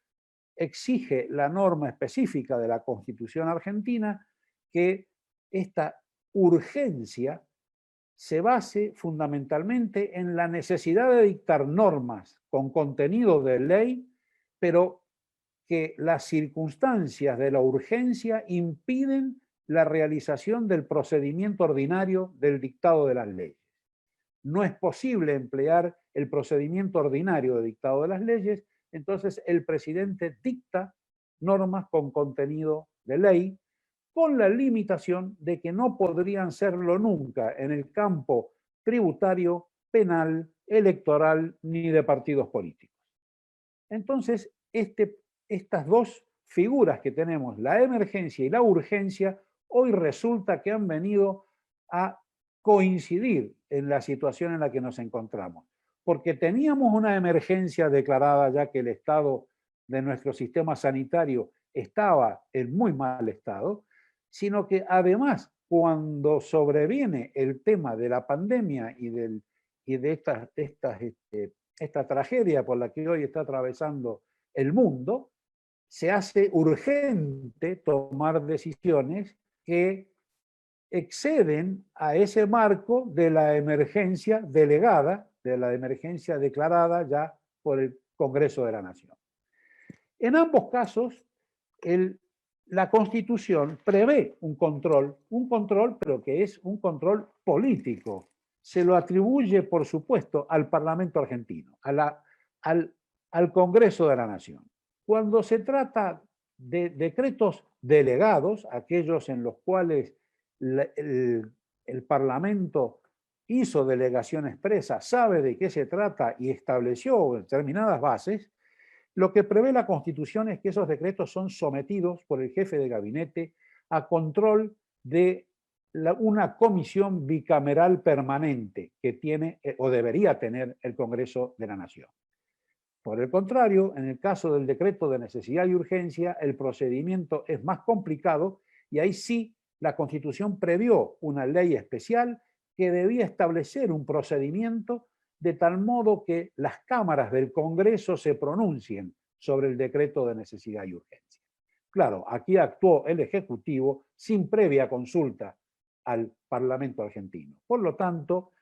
exige la norma específica de la Constitución argentina que esta urgencia se base fundamentalmente en la necesidad de dictar normas con contenido de ley, pero que las circunstancias de la urgencia impiden la realización del procedimiento ordinario del dictado de las leyes. No es posible emplear el procedimiento ordinario de dictado de las leyes, entonces el presidente dicta normas con contenido de ley, con la limitación de que no podrían serlo nunca en el campo tributario, penal, electoral, ni de partidos políticos. Entonces, estas dos figuras que tenemos, la emergencia y la urgencia, hoy resulta que han venido a coincidir en la situación en la que nos encontramos. Porque teníamos una emergencia declarada ya que el estado de nuestro sistema sanitario estaba en muy mal estado, sino que además cuando sobreviene el tema de la pandemia y de esta tragedia por la que hoy está atravesando el mundo, se hace urgente tomar decisiones que exceden a ese marco de la emergencia delegada, de la emergencia declarada ya por el Congreso de la Nación. En ambos casos, la Constitución prevé un control, pero que es un control político. Se lo atribuye, por supuesto, al Parlamento argentino, al Congreso de la Nación. Cuando se trata de decretos delegados, aquellos en los cuales el Parlamento hizo delegación expresa, sabe de qué se trata y estableció determinadas bases, lo que prevé la Constitución es que esos decretos son sometidos por el jefe de gabinete a control de una comisión bicameral permanente que tiene o debería tener el Congreso de la Nación. Por el contrario, en el caso del decreto de necesidad y urgencia, el procedimiento es más complicado y ahí sí la Constitución previó una ley especial que debía establecer un procedimiento de tal modo que las cámaras del Congreso se pronuncien sobre el decreto de necesidad y urgencia. Claro, aquí actuó el Ejecutivo sin previa consulta al Parlamento argentino. Por lo tanto,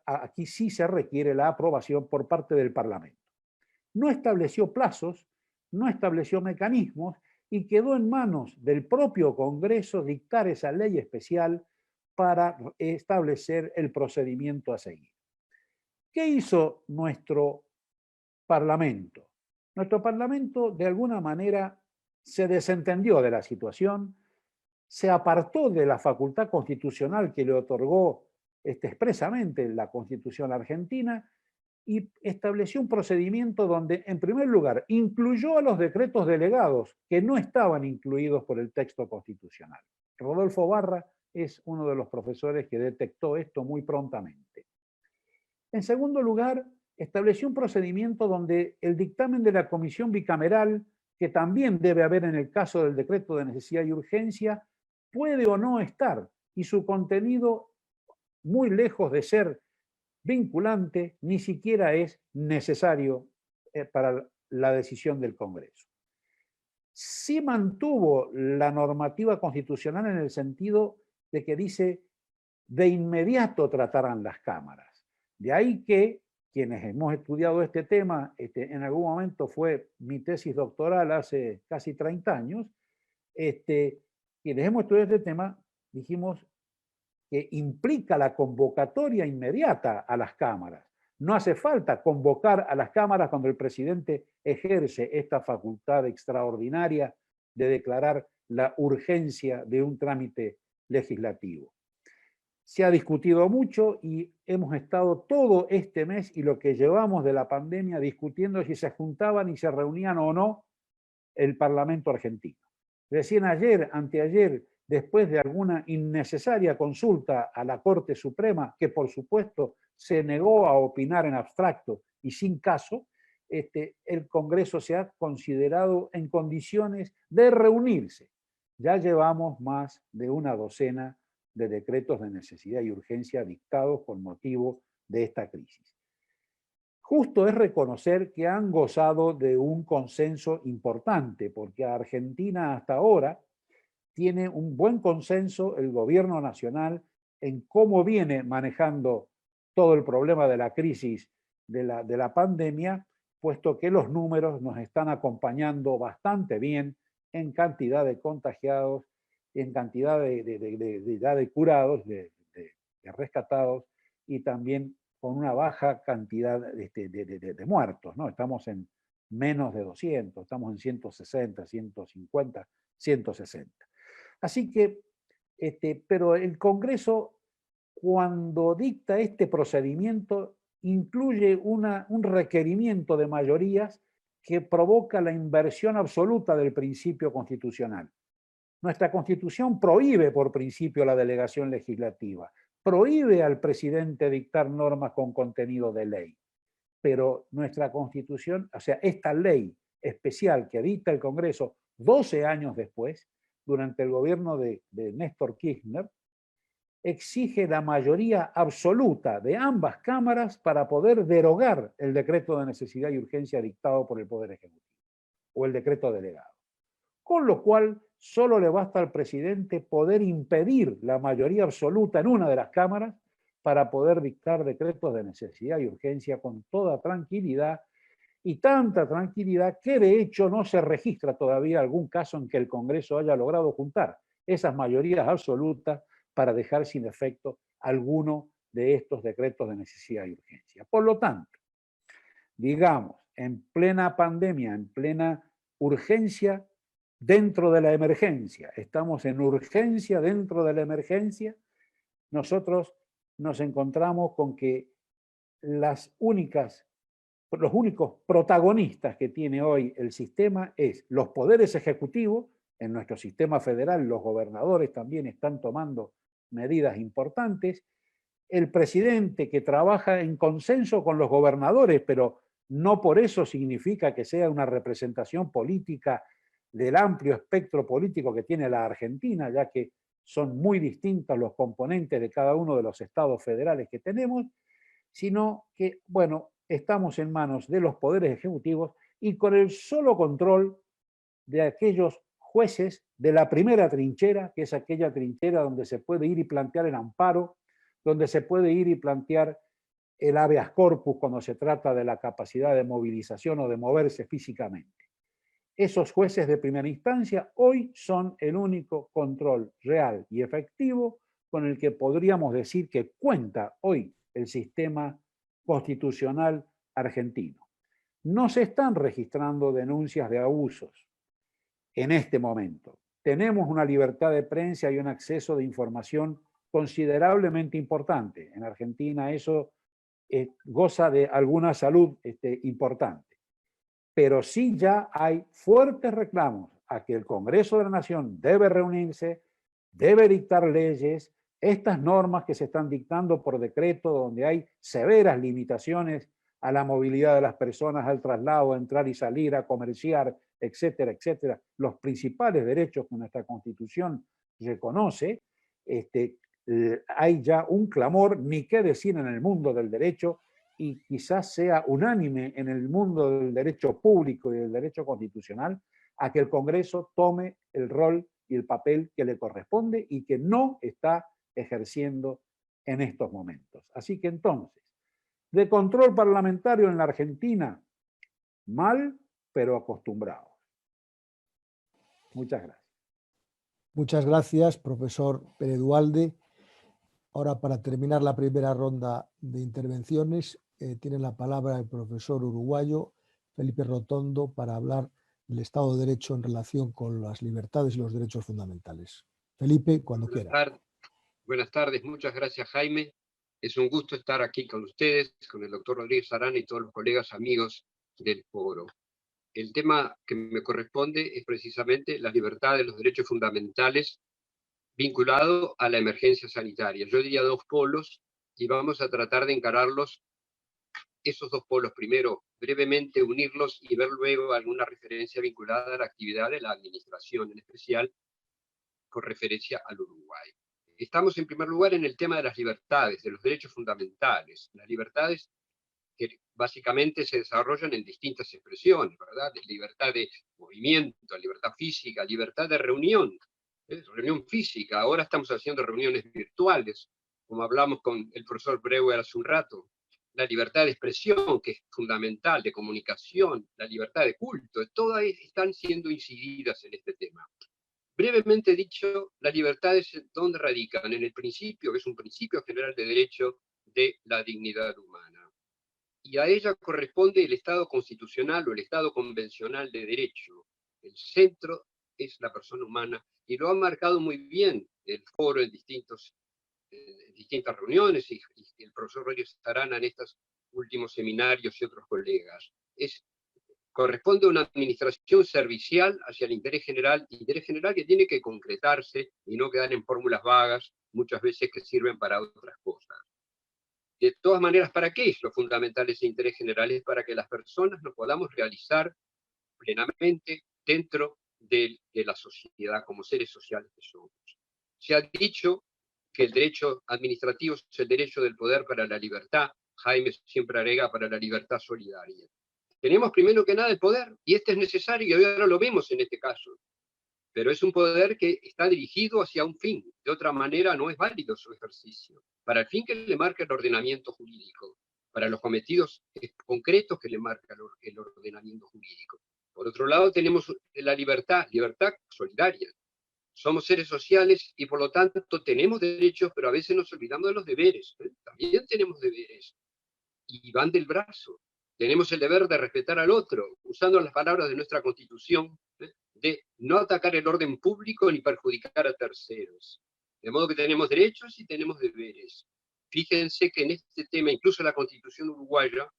aquí sí se requiere la aprobación por parte del Parlamento. No estableció plazos, no estableció mecanismos y quedó en manos del propio Congreso dictar esa ley especial para establecer el procedimiento a seguir. ¿Qué hizo nuestro Parlamento? Nuestro Parlamento, de alguna manera, se desentendió de la situación, se apartó de la facultad constitucional que le otorgó expresamente la Constitución argentina y estableció un procedimiento donde, en primer lugar, incluyó a los decretos delegados que no estaban incluidos por el texto constitucional. Rodolfo Barra es uno de los profesores que detectó esto muy prontamente. En segundo lugar, estableció un procedimiento donde el dictamen de la comisión bicameral, que también debe haber en el caso del decreto de necesidad y urgencia, puede o no estar, y su contenido, muy lejos de ser vinculante, ni siquiera es necesario para la decisión del Congreso. Sí mantuvo la normativa constitucional en el sentido de que dice de inmediato tratarán las cámaras. De ahí que quienes hemos estudiado este tema, en algún momento fue mi tesis doctoral hace casi 30 años, quienes hemos estudiado este tema dijimos que implica la convocatoria inmediata a las cámaras. No hace falta convocar a las cámaras cuando el presidente ejerce esta facultad extraordinaria de declarar la urgencia de un trámite legislativo. Se ha discutido mucho y hemos estado todo este mes y lo que llevamos de la pandemia discutiendo si se juntaban y se reunían o no el Parlamento argentino. Recién ayer, anteayer, después de alguna innecesaria consulta a la Corte Suprema, que por supuesto se negó a opinar en abstracto y sin caso, el Congreso se ha considerado en condiciones de reunirse. Ya llevamos más de una docena de decretos de necesidad y urgencia dictados por motivo de esta crisis. Justo es reconocer que han gozado de un consenso importante, porque Argentina hasta ahora tiene un buen consenso el gobierno nacional en cómo viene manejando todo el problema de la crisis de la pandemia, puesto que los números nos están acompañando bastante bien en cantidad de contagiados, en cantidad de curados, de rescatados, y también con una baja cantidad de muertos, ¿no? Estamos en menos de 200, estamos en 160, 150, 160. Así que, pero el Congreso, cuando dicta este procedimiento, incluye un requerimiento de mayorías que provoca la inversión absoluta del principio constitucional. Nuestra Constitución prohíbe por principio la delegación legislativa, prohíbe al presidente dictar normas con contenido de ley, pero nuestra Constitución, o sea, esta ley especial que dicta el Congreso 12 años después, durante el gobierno de Néstor Kirchner, exige la mayoría absoluta de ambas cámaras para poder derogar el decreto de necesidad y urgencia dictado por el Poder Ejecutivo o el decreto delegado. Con lo cual, solo le basta al presidente poder impedir la mayoría absoluta en una de las cámaras para poder dictar decretos de necesidad y urgencia con toda tranquilidad, y tanta tranquilidad que de hecho no se registra todavía algún caso en que el Congreso haya logrado juntar esas mayorías absolutas para dejar sin efecto alguno de estos decretos de necesidad y urgencia. Por lo tanto, digamos, en plena pandemia, en plena urgencia dentro de la emergencia, estamos en urgencia dentro de la emergencia, nosotros nos encontramos con que los únicos protagonistas que tiene hoy el sistema es los poderes ejecutivos. En nuestro sistema federal los gobernadores también están tomando medidas importantes, el presidente que trabaja en consenso con los gobernadores, pero no por eso significa que sea una representación política del amplio espectro político que tiene la Argentina, ya que son muy distintos los componentes de cada uno de los estados federales que tenemos, sino que, bueno, estamos en manos de los poderes ejecutivos y con el solo control de aquellos jueces de la primera trinchera, que es aquella trinchera donde se puede ir y plantear el amparo, donde se puede ir y plantear el habeas corpus cuando se trata de la capacidad de movilización o de moverse físicamente. Esos jueces de primera instancia hoy son el único control real y efectivo con el que podríamos decir que cuenta hoy el sistema constitucional argentino. No se están registrando denuncias de abusos en este momento. Tenemos una libertad de prensa y un acceso de información considerablemente importante. En Argentina eso goza de alguna salud importante. Pero sí ya hay fuertes reclamos a que el Congreso de la Nación debe reunirse, debe dictar leyes. Estas normas que se están dictando por decreto, donde hay severas limitaciones a la movilidad de las personas, al traslado, a entrar y salir, a comerciar, etcétera, etcétera, los principales derechos que nuestra Constitución reconoce, hay ya un clamor, ni qué decir en el mundo del derecho, y quizás sea unánime en el mundo del derecho público y del derecho constitucional, a que el Congreso tome el rol y el papel que le corresponde y que no está ejerciendo en estos momentos. Así que entonces, de control parlamentario en la Argentina, mal, pero acostumbrados. Muchas gracias. Muchas gracias, profesor Pérez Duhalde. Ahora, para terminar la primera ronda de intervenciones, tiene la palabra el profesor uruguayo Felipe Rotondo para hablar del Estado de Derecho en relación con las libertades y los derechos fundamentales. Felipe, cuando quiera. Buenas tardes, muchas gracias, Jaime. Es un gusto estar aquí con ustedes, con el doctor Rodríguez Arana y todos los colegas amigos del foro. El tema que me corresponde es precisamente las libertades, los derechos fundamentales vinculado a la emergencia sanitaria. Yo diría dos polos y vamos a tratar de encararlos, esos dos polos primero, brevemente unirlos y ver luego alguna referencia vinculada a la actividad de la administración, en especial con referencia al Uruguay. Estamos en primer lugar en el tema de las libertades, de los derechos fundamentales. Las libertades que básicamente se desarrollan en distintas expresiones, ¿verdad? Libertad de movimiento, libertad física, libertad de reunión, reunión física. Ahora estamos haciendo reuniones virtuales, como hablamos con el profesor Breuer hace un rato. La libertad de expresión, que es fundamental, de comunicación, la libertad de culto, todas están siendo incididas en este tema. Brevemente dicho, las libertades, ¿dónde radican? En el principio, que es un principio general de derecho de la dignidad humana. Y a ella corresponde el Estado constitucional o el Estado convencional de derecho. El centro es la persona humana, y lo ha marcado muy bien el foro en distintas reuniones, y el profesor Rodríguez Arana en estos últimos seminarios y otros colegas. Corresponde a una administración servicial hacia el interés general que tiene que concretarse y no quedar en fórmulas vagas, muchas veces que sirven para otras cosas. De todas maneras, ¿para qué es lo fundamental ese interés general? Es para que las personas nos podamos realizar plenamente dentro de la sociedad, como seres sociales que somos. Se ha dicho que el derecho administrativo es el derecho del poder para la libertad. Jaime siempre agrega para la libertad solidaria. Tenemos primero que nada el poder, y este es necesario, y ahora lo vemos en este caso. Pero es un poder que está dirigido hacia un fin. De otra manera no es válido su ejercicio. Para el fin que le marca el ordenamiento jurídico, para los cometidos concretos que le marca el ordenamiento jurídico. Por otro lado tenemos la libertad solidaria. Somos seres sociales y por lo tanto tenemos derechos, pero a veces nos olvidamos de los deberes. También tenemos deberes y van del brazo. Tenemos el deber de respetar al otro, usando las palabras de nuestra Constitución, de no atacar el orden público ni perjudicar a terceros. De modo que tenemos derechos y tenemos deberes. Fíjense que en este tema, incluso la Constitución uruguaya,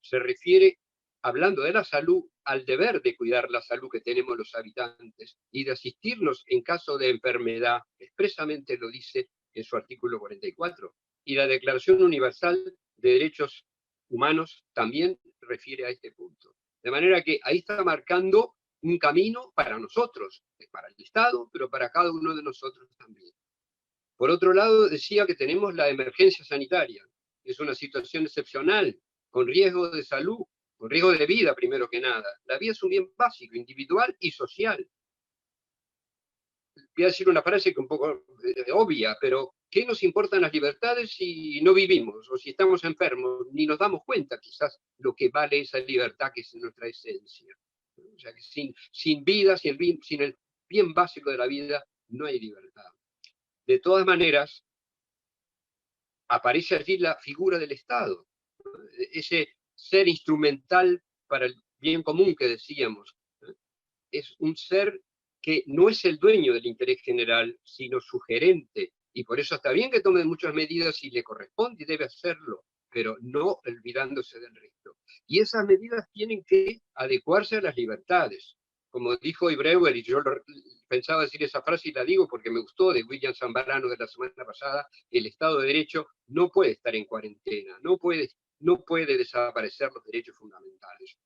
se refiere, hablando de la salud, al deber de cuidar la salud que tenemos los habitantes y de asistirnos en caso de enfermedad. Expresamente lo dice en su artículo 44. Y la Declaración Universal de Derechos Humanos también refiere a este punto. De manera que ahí está marcando un camino para nosotros, para el Estado, pero para cada uno de nosotros también. Por otro lado, decía que tenemos la emergencia sanitaria. Es una situación excepcional, con riesgo de salud, con riesgo de vida primero que nada. La vida es un bien básico, individual y social. Voy a decir una frase que es un poco obvia, pero ¿qué nos importan las libertades si no vivimos o si estamos enfermos? Ni nos damos cuenta quizás lo que vale esa libertad que es nuestra esencia. O sea que sin vida, sin el bien básico de la vida, no hay libertad. De todas maneras, aparece allí la figura del Estado, ese ser instrumental para el bien común que decíamos. Es un ser que no es el dueño del interés general, sino su gerente, y por eso está bien que tome muchas medidas si le corresponde y debe hacerlo, pero no olvidándose del resto. Y esas medidas tienen que adecuarse a las libertades, como dijo Breuer, y yo pensaba decir esa frase y la digo porque me gustó, de William Zambrano de la semana pasada, el Estado de Derecho no puede estar en cuarentena, no puede desaparecer los derechos fundamentales.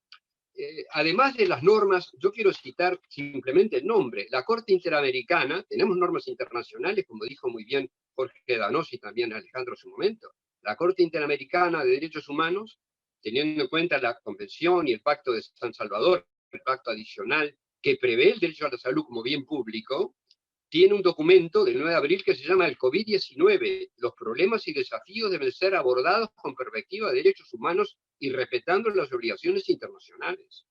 Además de las normas, yo quiero citar simplemente el nombre. La Corte Interamericana, tenemos normas internacionales, como dijo muy bien Jorge Danosi y también Alejandro en su momento. La Corte Interamericana de Derechos Humanos, teniendo en cuenta la Convención y el Pacto de San Salvador, el pacto adicional que prevé el derecho a la salud como bien público, tiene un documento del 9 de abril que se llama el COVID-19. Los problemas y desafíos deben ser abordados con perspectiva de derechos humanos y respetando las obligaciones internacionales.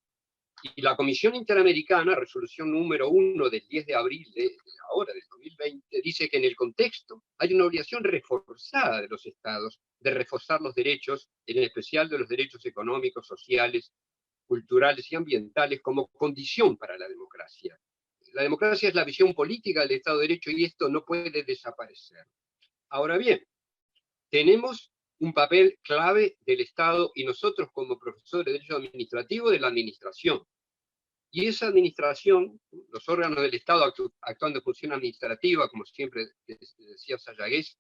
Y la Comisión Interamericana, resolución número 1 del 10 de abril de ahora, del 2020, dice que en el contexto hay una obligación reforzada de los estados de reforzar los derechos, en especial de los derechos económicos, sociales, culturales y ambientales como condición para la democracia. La democracia es la visión política del Estado de Derecho y esto no puede desaparecer. Ahora bien, tenemos un papel clave del Estado y nosotros como profesores de Derecho Administrativo de la administración. Y esa administración, los órganos del Estado actuando en función administrativa, como siempre decía Sayagués,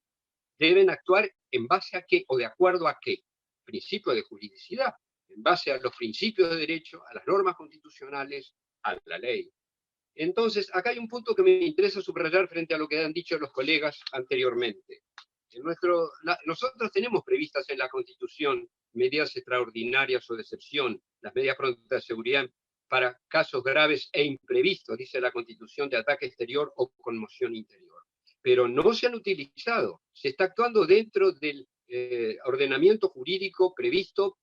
deben actuar en base a qué o de acuerdo a qué. Principio de juridicidad, en base a los principios de derecho, a las normas constitucionales, a la ley. Entonces, acá hay un punto que me interesa subrayar frente a lo que han dicho los colegas anteriormente. Nosotros tenemos previstas en la Constitución medidas extraordinarias o de excepción, las medidas prontas de seguridad para casos graves e imprevistos, dice la Constitución, de ataque exterior o conmoción interior. Pero no se han utilizado. Se está actuando dentro del ordenamiento jurídico previsto,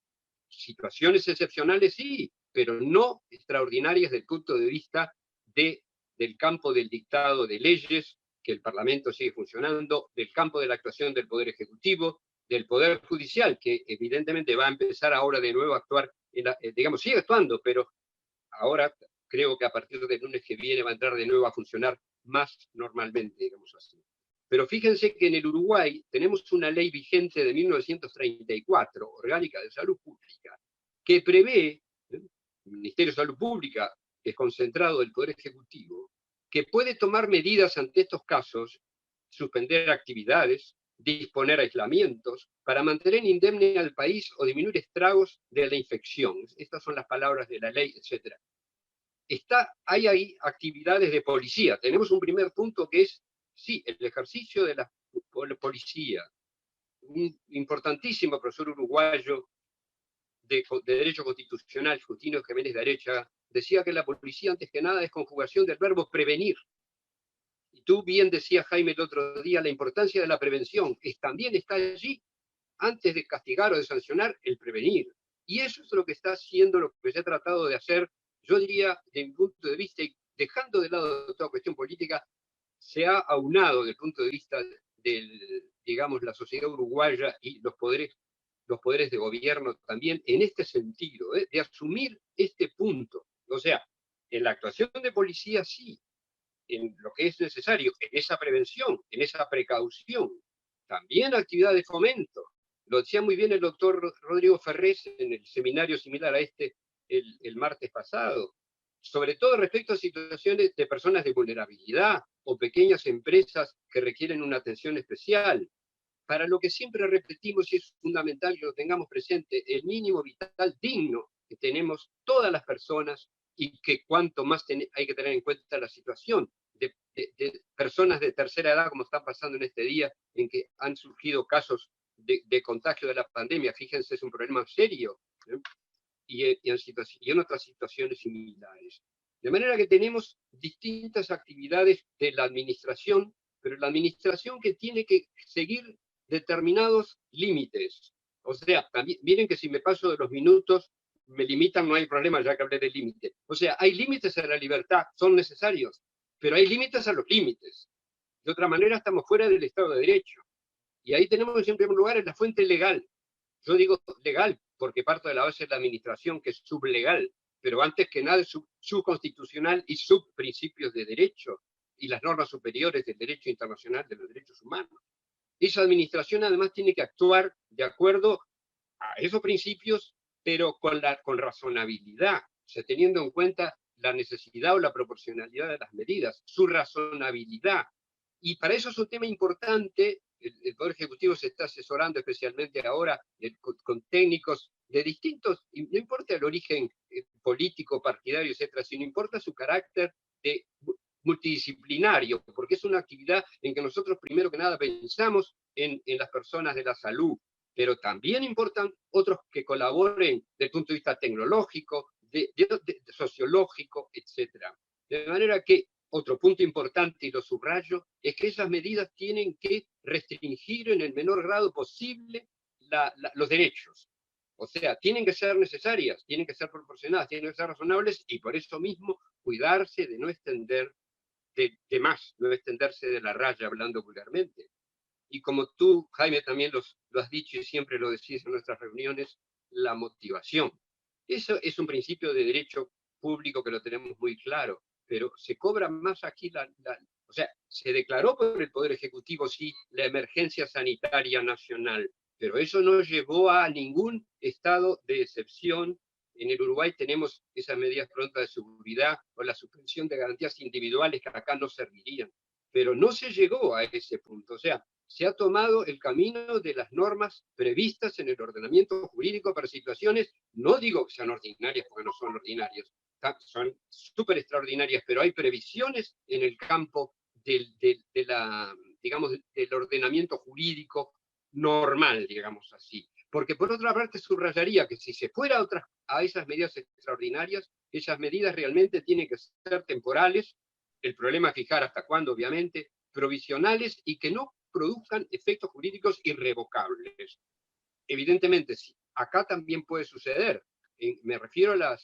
situaciones excepcionales sí, pero no extraordinarias desde el punto de vista del campo del dictado de leyes, que el Parlamento sigue funcionando, del campo de la actuación del Poder Ejecutivo, del Poder Judicial, que evidentemente va a empezar ahora de nuevo a actuar, digamos, sigue actuando, pero ahora creo que a partir del lunes que viene va a entrar de nuevo a funcionar más normalmente, digamos así. Pero fíjense que en el Uruguay tenemos una ley vigente de 1934, orgánica de salud pública, que prevé, el Ministerio de Salud Pública, que es concentrado del Poder Ejecutivo, que puede tomar medidas ante estos casos, suspender actividades, disponer aislamientos, para mantener indemne al país o disminuir estragos de la infección. Estas son las palabras de la ley, etc. Hay ahí actividades de policía. Tenemos un primer punto que es, sí, el ejercicio de la policía. Un importantísimo profesor uruguayo de Derecho Constitucional, Justino Jiménez de Arecha, decía que la policía, antes que nada, es conjugación del verbo prevenir. Y tú bien decías, Jaime, el otro día, la importancia de la prevención. También está allí, antes de castigar o de sancionar, el prevenir. Y eso es lo que está haciendo, lo que se ha tratado de hacer, yo diría, desde mi punto de vista, y dejando de lado toda cuestión política, se ha aunado desde el punto de vista de, digamos, la sociedad uruguaya y los poderes de gobierno también, en este sentido, de asumir este punto. O sea, en la actuación de policía sí, en lo que es necesario, en esa prevención, en esa precaución, también actividad de fomento. Lo decía muy bien el doctor Rodrigo Ferrés en el seminario similar a este el martes pasado, sobre todo respecto a situaciones de personas de vulnerabilidad o pequeñas empresas que requieren una atención especial. Para lo que siempre repetimos y es fundamental que lo tengamos presente, el mínimo vital digno que tenemos todas las personas y que cuanto más hay que tener en cuenta la situación de personas de tercera edad, como están pasando en este día, en que han surgido casos de contagio de la pandemia. Fíjense, es un problema serio, ¿eh? y en otras situaciones similares. De manera que tenemos distintas actividades de la administración, pero la administración que tiene que seguir determinados límites. O sea, también, miren que si me paso de los minutos, me limitan, no hay problema, ya que hablé del límite. O sea, hay límites a la libertad, son necesarios, pero hay límites a los límites. De otra manera, estamos fuera del Estado de Derecho. Y ahí tenemos en primer lugar la fuente legal. Yo digo legal porque parto de la base de la administración, que es sublegal, pero antes que nada es subconstitucional y subprincipios de derecho y las normas superiores del derecho internacional de los derechos humanos. Esa administración además tiene que actuar de acuerdo a esos principios, pero con razonabilidad, o sea, teniendo en cuenta la necesidad o la proporcionalidad de las medidas, su razonabilidad. Y para eso es un tema importante. El Poder Ejecutivo se está asesorando especialmente ahora con técnicos de distintos, y no importa el origen político, partidario, etcétera, sino importa su carácter de multidisciplinario, porque es una actividad en que nosotros primero que nada pensamos en las personas de la salud, pero también importan otros que colaboren desde el punto de vista tecnológico, de sociológico, etcétera. De manera que otro punto importante, y lo subrayo, es que esas medidas tienen que restringir en el menor grado posible los derechos. O sea, tienen que ser necesarias, tienen que ser proporcionadas, tienen que ser razonables, y por eso mismo cuidarse de no extender de más, no extenderse de la raya, hablando vulgarmente. Y como tú, Jaime, también lo has dicho y siempre lo decís en nuestras reuniones, la motivación. Eso es un principio de derecho público que lo tenemos muy claro, pero se cobra más aquí o sea, se declaró por el Poder Ejecutivo, sí, la emergencia sanitaria nacional, pero eso no llevó a ningún estado de excepción. En el Uruguay tenemos esas medidas prontas de seguridad o la suspensión de garantías individuales que acá no servirían, pero no se llegó a ese punto. O sea, se ha tomado el camino de las normas previstas en el ordenamiento jurídico para situaciones, no digo que sean ordinarias porque no son ordinarias, son súper extraordinarias, pero hay previsiones en el campo digamos, del ordenamiento jurídico normal, digamos así. Porque por otra parte subrayaría que si se fuera a esas medidas extraordinarias, esas medidas realmente tienen que ser temporales, el problema es fijar hasta cuándo, obviamente, provisionales y que no produzcan efectos jurídicos irrevocables. Evidentemente, sí, acá también puede suceder. Me refiero a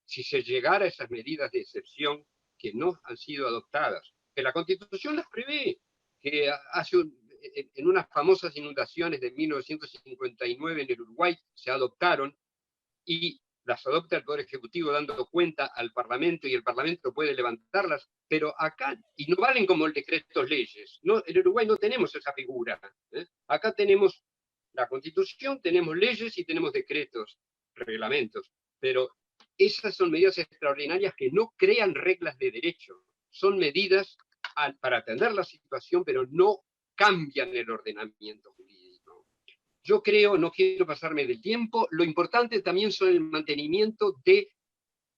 si se llegara a esas medidas de excepción que no han sido adoptadas, que la Constitución las prevé, que en unas famosas inundaciones de 1959 en el Uruguay se adoptaron, y las adopta el Poder Ejecutivo dando cuenta al Parlamento, y el Parlamento puede levantarlas, pero acá, y no valen como decretos leyes, no, en Uruguay no tenemos esa figura, ¿eh? Acá tenemos la Constitución, tenemos leyes y tenemos decretos, reglamentos, pero esas son medidas extraordinarias que no crean reglas de derecho, son medidas para atender la situación, pero no cambian el ordenamiento jurídico. Yo creo, no quiero pasarme del tiempo, lo importante también son el mantenimiento de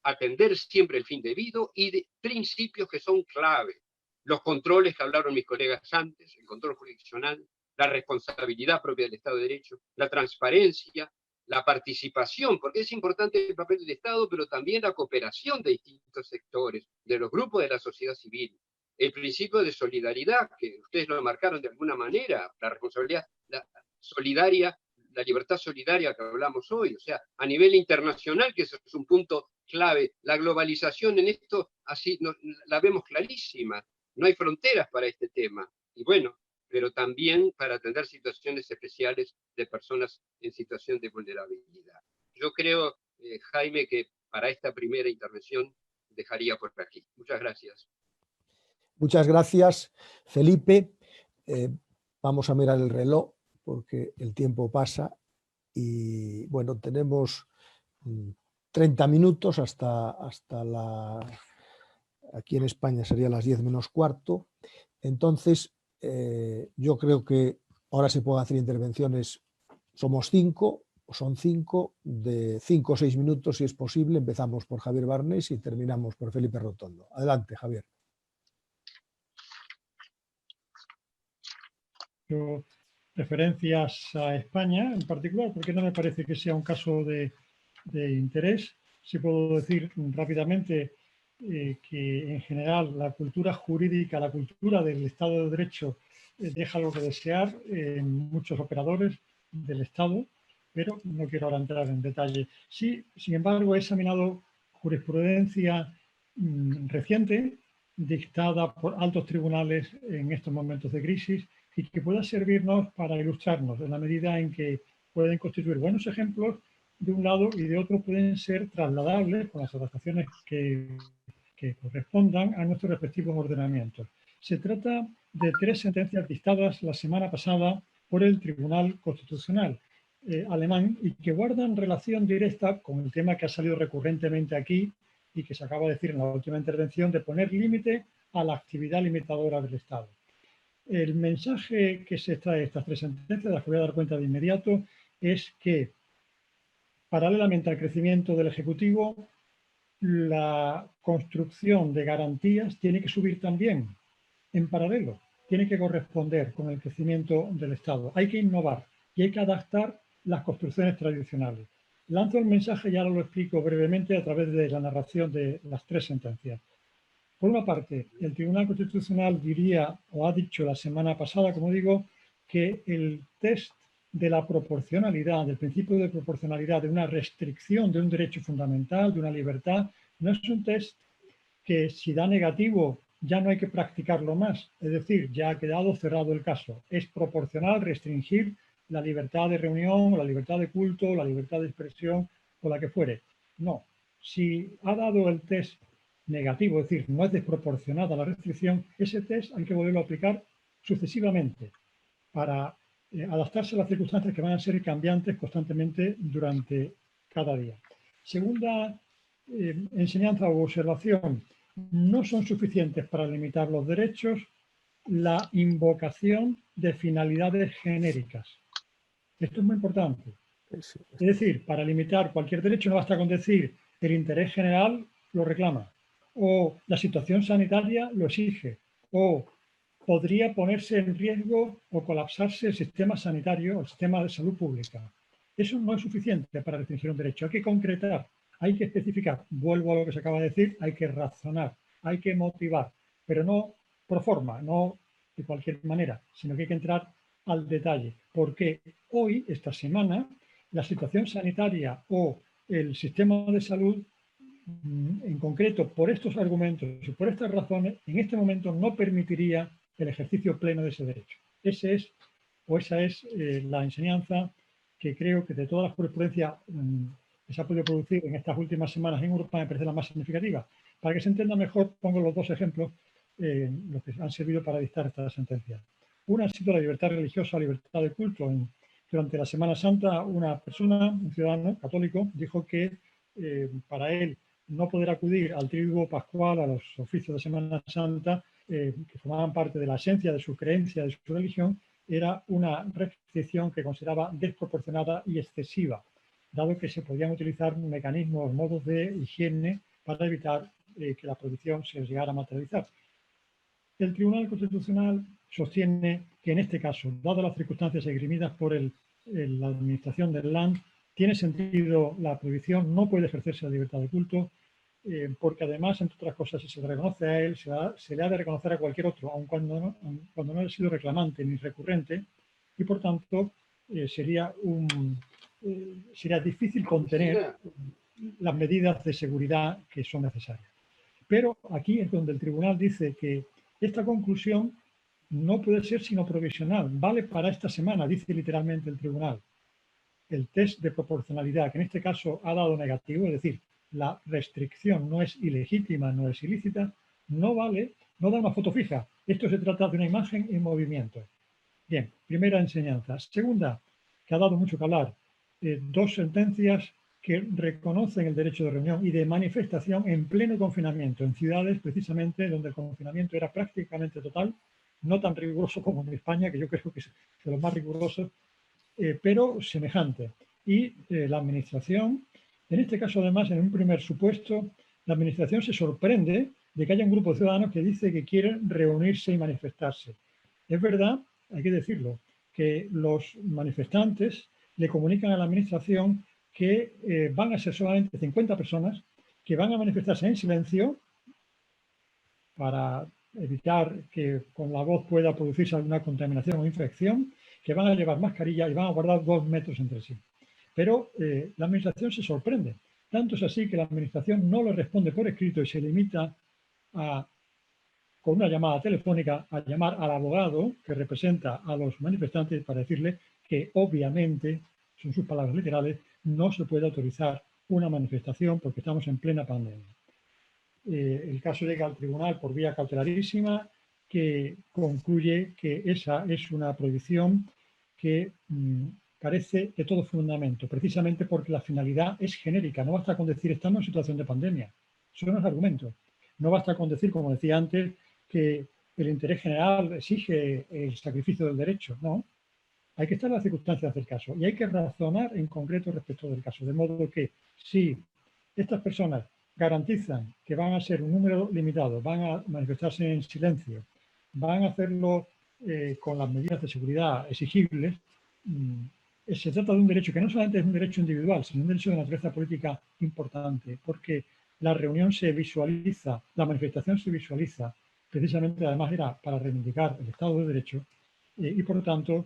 atender siempre el fin debido y de principios que son clave. Los controles que hablaron mis colegas antes, el control jurisdiccional, la responsabilidad propia del Estado de Derecho, la transparencia, la participación, porque es importante el papel del Estado, pero también la cooperación de distintos sectores, de los grupos de la sociedad civil. El principio de solidaridad, que ustedes lo marcaron de alguna manera, la responsabilidad solidaria, la libertad solidaria que hablamos hoy, o sea, a nivel internacional, que eso es un punto clave. La globalización en esto, así la vemos clarísima, no hay fronteras para este tema. Y bueno, pero también para atender situaciones especiales de personas en situación de vulnerabilidad. Yo creo, Jaime, que para esta primera intervención dejaría por aquí. Muchas gracias. Muchas gracias, Felipe. Vamos a mirar el reloj porque el tiempo pasa y bueno, tenemos 30 minutos hasta aquí en España serían las 10 menos cuarto. Entonces, yo creo que ahora se pueden hacer intervenciones, somos 5, son 5, de 5 o 6 minutos si es posible. Empezamos por Javier Barnés y terminamos por Felipe Rotondo. Adelante, Javier. Referencias a España en particular, porque no me parece que sea un caso de interés. Sí puedo decir rápidamente que en general la cultura jurídica, la cultura del Estado de Derecho deja algo que desear en muchos operadores del Estado, pero no quiero ahora entrar en detalle. Sí, sin embargo, he examinado jurisprudencia reciente dictada por altos tribunales en estos momentos de crisis y que pueda servirnos para ilustrarnos en la medida en que pueden constituir buenos ejemplos de un lado y de otro pueden ser trasladables con las adaptaciones que correspondan a nuestros respectivos ordenamientos. Se trata de 3 sentencias dictadas la semana pasada por el Tribunal Constitucional alemán y que guardan relación directa con el tema que ha salido recurrentemente aquí y que se acaba de decir en la última intervención, de poner límite a la actividad limitadora del Estado. El mensaje que se extrae de estas tres sentencias, de las que voy a dar cuenta de inmediato, es que paralelamente al crecimiento del Ejecutivo, la construcción de garantías tiene que subir también en paralelo, tiene que corresponder con el crecimiento del Estado. Hay que innovar y hay que adaptar las construcciones tradicionales. Lanzo el mensaje y ahora lo explico brevemente a través de la narración de las tres sentencias. Por una parte, el Tribunal Constitucional diría, o ha dicho la semana pasada, como digo, que el test de la proporcionalidad, del principio de proporcionalidad, de una restricción de un derecho fundamental, de una libertad, no es un test que si da negativo ya no hay que practicarlo más, es decir, ya ha quedado cerrado el caso. Es proporcional restringir la libertad de reunión, la libertad de culto, la libertad de expresión o la que fuere. No, si ha dado el test negativo, es decir, no es desproporcionada la restricción, ese test hay que volverlo a aplicar sucesivamente para adaptarse a las circunstancias que van a ser cambiantes constantemente durante cada día. Segunda enseñanza o observación, no son suficientes para limitar los derechos la invocación de finalidades genéricas. Esto es muy importante. Es decir, para limitar cualquier derecho no basta con decir el interés general lo reclama, o la situación sanitaria lo exige, o podría ponerse en riesgo o colapsarse el sistema sanitario o el sistema de salud pública. Eso no es suficiente para restringir un derecho. Hay que concretar, hay que especificar. Vuelvo a lo que se acaba de decir, hay que razonar, hay que motivar, pero no pro forma, no de cualquier manera, sino que hay que entrar al detalle. Porque hoy, esta semana, la situación sanitaria o el sistema de salud, en concreto, por estos argumentos y por estas razones, en este momento no permitiría el ejercicio pleno de ese derecho. Esa es la enseñanza que creo que de toda la jurisprudencia que se ha podido producir en estas últimas semanas en Europa me parece la más significativa. Para que se entienda mejor, pongo los dos ejemplos, los que han servido para dictar esta sentencia. Una ha sido la libertad religiosa, libertad de culto. Durante la Semana Santa, una persona, un ciudadano católico, dijo que para él no poder acudir al triduo pascual, a los oficios de Semana Santa, que formaban parte de la esencia de su creencia, de su religión, era una restricción que consideraba desproporcionada y excesiva, dado que se podían utilizar mecanismos, modos de higiene para evitar que la prohibición se llegara a materializar. El Tribunal Constitucional sostiene que en este caso, dadas las circunstancias esgrimidas por la administración del LAN, tiene sentido la prohibición, no puede ejercerse la libertad de culto, porque además, entre otras cosas, si se le reconoce a él, se le ha de reconocer a cualquier otro, aun cuando no haya sido reclamante ni recurrente, y por tanto sería difícil contener las medidas de seguridad que son necesarias. Pero aquí es donde el tribunal dice que esta conclusión no puede ser sino provisional, vale para esta semana, dice literalmente el tribunal. El test de proporcionalidad, que en este caso ha dado negativo, es decir, la restricción no es ilegítima, no es ilícita, no vale, no da una foto fija. Esto se trata de una imagen en movimiento. Bien, primera enseñanza. Segunda, que ha dado mucho que hablar, dos sentencias que reconocen el derecho de reunión y de manifestación en pleno confinamiento, en ciudades precisamente donde el confinamiento era prácticamente total, no tan riguroso como en España, que yo creo que es de los más rigurosos, pero semejante. Y la administración, en este caso además, en un primer supuesto, la administración se sorprende de que haya un grupo de ciudadanos que dice que quieren reunirse y manifestarse. Es verdad, hay que decirlo, que los manifestantes le comunican a la administración que van a ser solamente 50 personas, que van a manifestarse en silencio para evitar que con la voz pueda producirse alguna contaminación o infección, que van a llevar mascarilla y van a guardar 2 metros entre sí. Pero la administración se sorprende. Tanto es así que la administración no le responde por escrito y se limita con una llamada telefónica a llamar al abogado que representa a los manifestantes para decirle que obviamente, son sus palabras literales, no se puede autorizar una manifestación porque estamos en plena pandemia. El caso llega al tribunal por vía cautelarísima, que concluye que esa es una prohibición que carece de todo fundamento, precisamente porque la finalidad es genérica. No basta con decir estamos en situación de pandemia. Eso no es argumento. No basta con decir, como decía antes, que el interés general exige el sacrificio del derecho. No. Hay que estar en las circunstancias del caso y hay que razonar en concreto respecto del caso. De modo que si estas personas garantizan que van a ser un número limitado, van a manifestarse en silencio, van a hacerlo con las medidas de seguridad exigibles, se trata de un derecho que no solamente es un derecho individual, sino un derecho de naturaleza política importante, porque la reunión se visualiza, la manifestación se visualiza, precisamente además era para reivindicar el Estado de Derecho y por lo tanto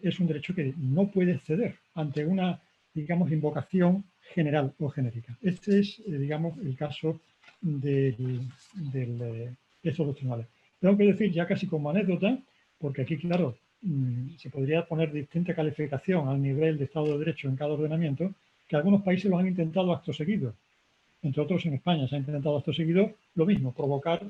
es un derecho que no puede ceder ante una, digamos, invocación general o genérica. Este es, digamos, el caso de estos dos tribunales. Tengo que decir ya casi como anécdota, porque aquí, claro, se podría poner distinta calificación al nivel de Estado de Derecho en cada ordenamiento, que algunos países lo han intentado acto seguido. Entre otros, en España se ha intentado acto seguido lo mismo, provocar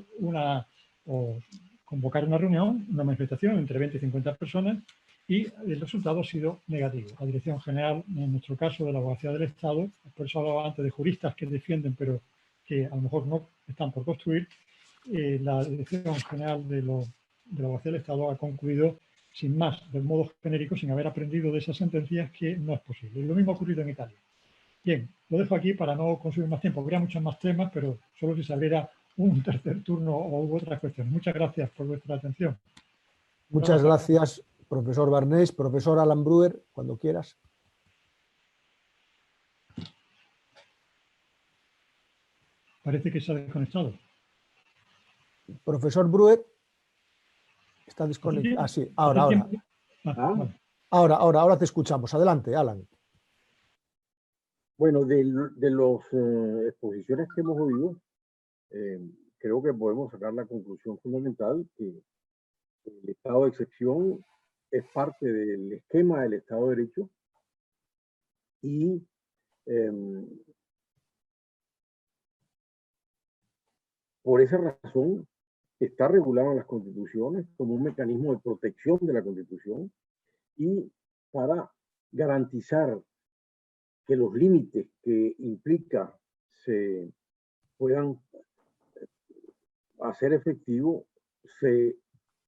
o convocar una reunión, una manifestación entre 20 y 50 personas, y el resultado ha sido negativo. La Dirección General, en nuestro caso de la Abogacía del Estado, por eso hablaba antes de juristas que defienden, pero que a lo mejor no están por construir, la Dirección General de la Abogacía del Estado ha concluido sin más, de modo genérico, sin haber aprendido de esas sentencias, que no es posible. Y lo mismo ha ocurrido en Italia. Bien, lo dejo aquí para no consumir más tiempo. Habría muchos más temas, pero solo si se abriera un tercer turno o otras cuestiones. Muchas gracias por vuestra atención. Muchas gracias, profesor Barnés. Profesor Alan Brewer, cuando quieras. Parece que se ha desconectado. Profesor Brewer, está desconectado. Ah, sí, ahora. Vale. Ahora te escuchamos. Adelante, Alan. Bueno, de las exposiciones que hemos oído, creo que podemos sacar la conclusión fundamental que el estado de excepción es parte del esquema del Estado de Derecho y por esa razón está regulado en las constituciones como un mecanismo de protección de la Constitución y para garantizar que los límites que implica se puedan hacer efectivo, se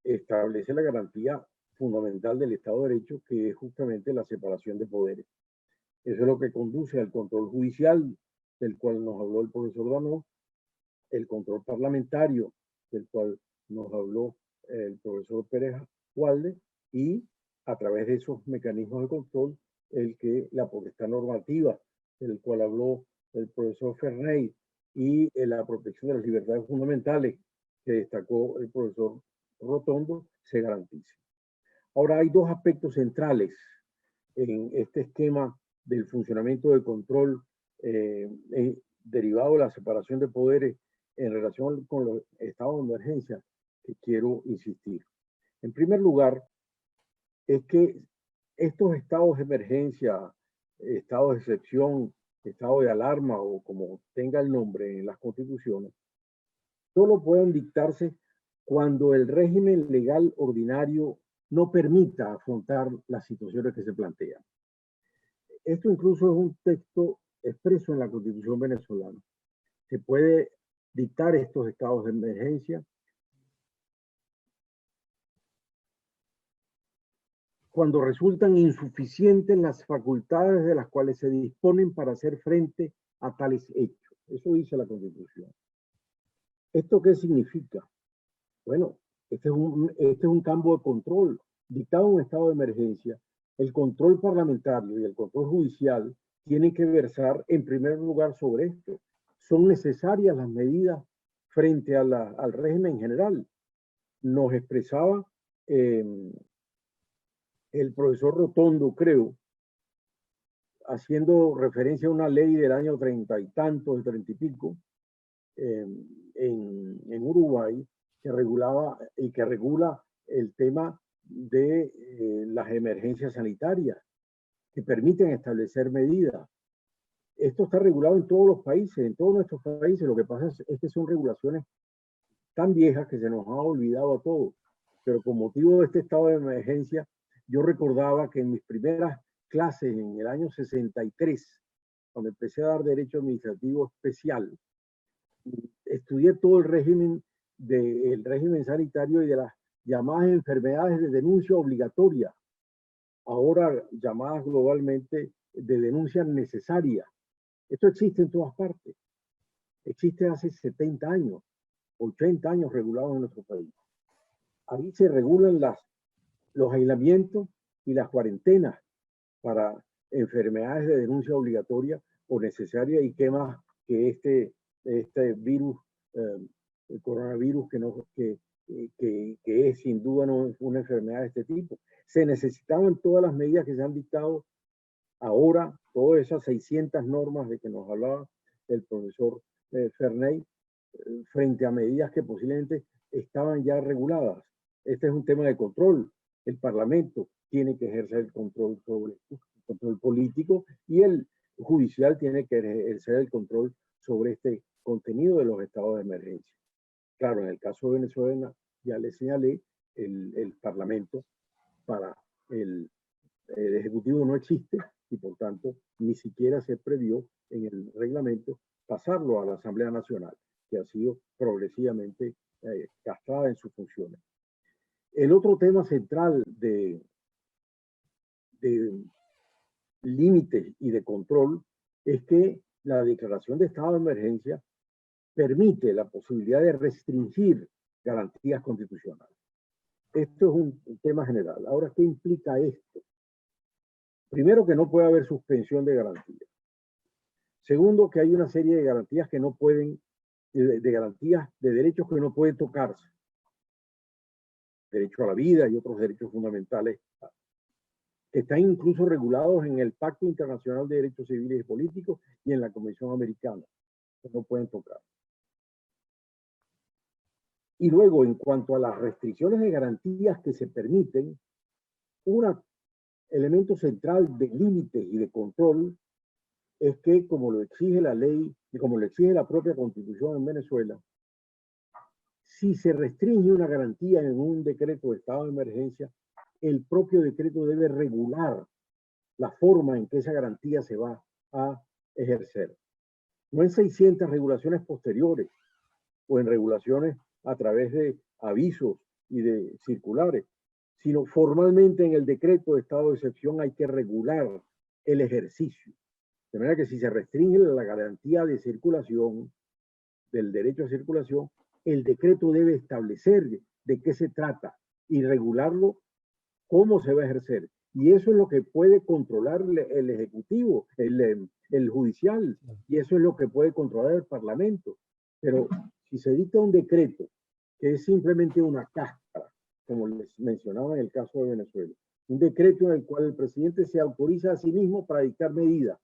establece la garantía fundamental del Estado de Derecho, que es justamente la separación de poderes. Eso es lo que conduce al control judicial, del cual nos habló el profesor Danó, el control parlamentario, del cual nos habló el profesor Pérez Walde, y a través de esos mecanismos de control, la potestad normativa, del cual habló el profesor Ferney, y la protección de las libertades fundamentales, que destacó el profesor Rotondo, se garantice. Ahora, hay dos aspectos centrales en este esquema del funcionamiento del control derivado de la separación de poderes en relación con los estados de emergencia que quiero insistir. En primer lugar, es que estos estados de emergencia, estados de excepción, estado de alarma o como tenga el nombre en las constituciones, solo pueden dictarse cuando el régimen legal ordinario no permita afrontar las situaciones que se plantean. Esto incluso es un texto expreso en la Constitución venezolana. Se puede dictar estos estados de emergencia cuando resultan insuficientes las facultades de las cuales se disponen para hacer frente a tales hechos. Eso dice la Constitución. ¿Esto qué significa? Bueno, este es un campo de control. Dictado un estado de emergencia, el control parlamentario y el control judicial tienen que versar en primer lugar sobre esto. Son necesarias las medidas frente a al régimen general. Nos expresaba el profesor Rotondo, creo, haciendo referencia a una ley del año 30 y tantos, 30 y pico, en Uruguay, que regulaba y que regula el tema de las emergencias sanitarias, que permiten establecer medidas. Esto está regulado en todos los países, en todos nuestros países. Lo que pasa es que son regulaciones tan viejas que se nos ha olvidado a todos. Pero con motivo de este estado de emergencia, yo recordaba que en mis primeras clases en el año 63, cuando empecé a dar derecho administrativo especial, estudié todo el régimen sanitario y de las llamadas enfermedades de denuncia obligatoria, ahora llamadas globalmente de denuncia necesaria. Esto existe en todas partes. Existe hace 70 años, 80 años regulados en nuestro país. Ahí se regulan los aislamientos y las cuarentenas para enfermedades de denuncia obligatoria o necesaria, y qué más que este virus, el coronavirus, que es sin duda no una enfermedad de este tipo. Se necesitaban todas las medidas que se han dictado ahora, todas esas 600 normas de que nos hablaba el profesor Ferney, frente a medidas que posiblemente estaban ya reguladas. Este es un tema de control. El Parlamento tiene que ejercer el control sobre el control político, y el judicial tiene que ejercer el control sobre este contenido de los estados de emergencia. Claro, en el caso de Venezuela, ya le señalé, el Parlamento para el Ejecutivo no existe, y por tanto ni siquiera se previó en el reglamento pasarlo a la Asamblea Nacional, que ha sido progresivamente castrada en sus funciones. El otro tema central de límites y de control es que la declaración de estado de emergencia permite la posibilidad de restringir garantías constitucionales. Esto es un tema general. Ahora, ¿qué implica esto? Primero, que no puede haber suspensión de garantías. Segundo, que hay una serie de garantías que no pueden, de garantías de derechos que no pueden tocarse. Derecho a la vida y otros derechos fundamentales que están incluso regulados en el Pacto Internacional de Derechos Civiles y Políticos y en la Convención Americana, que no pueden tocar. Y luego, en cuanto a las restricciones de garantías que se permiten, un elemento central de límites y de control es que, como lo exige la ley y como lo exige la propia Constitución en Venezuela, si se restringe una garantía en un decreto de estado de emergencia, el propio decreto debe regular la forma en que esa garantía se va a ejercer. No en 600 regulaciones posteriores o en regulaciones a través de avisos y de circulares, sino formalmente en el decreto de estado de excepción hay que regular el ejercicio. De manera que si se restringe la garantía de circulación, del derecho a circulación, el decreto debe establecer de qué se trata y regularlo, cómo se va a ejercer. Y eso es lo que puede controlar el Ejecutivo, el Judicial, y eso es lo que puede controlar el Parlamento. Pero si se dicta un decreto que es simplemente una cáscara, como les mencionaba en el caso de Venezuela, un decreto en el cual el presidente se autoriza a sí mismo para dictar medidas,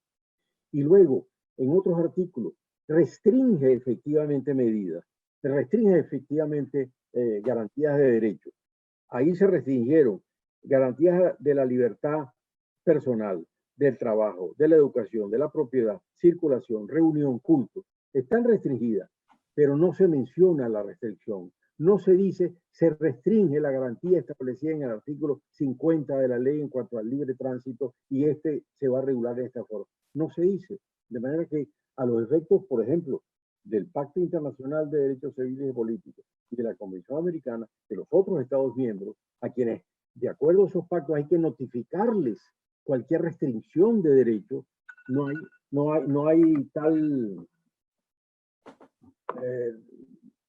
y luego, en otros artículos, restringe efectivamente medidas, restringe efectivamente garantías de derechos. Ahí se restringieron garantías de la libertad personal, del trabajo, de la educación, de la propiedad, circulación, reunión, culto. Están restringidas, pero no se menciona la restricción. No se dice, se restringe la garantía establecida en el artículo 50 de la ley en cuanto al libre tránsito y se va a regular de esta forma. No se dice. De manera que a los efectos, por ejemplo, del Pacto Internacional de Derechos Civiles y Políticos y de la Convención Americana, de los otros Estados miembros, a quienes, de acuerdo a esos pactos, hay que notificarles cualquier restricción de derechos, no hay tal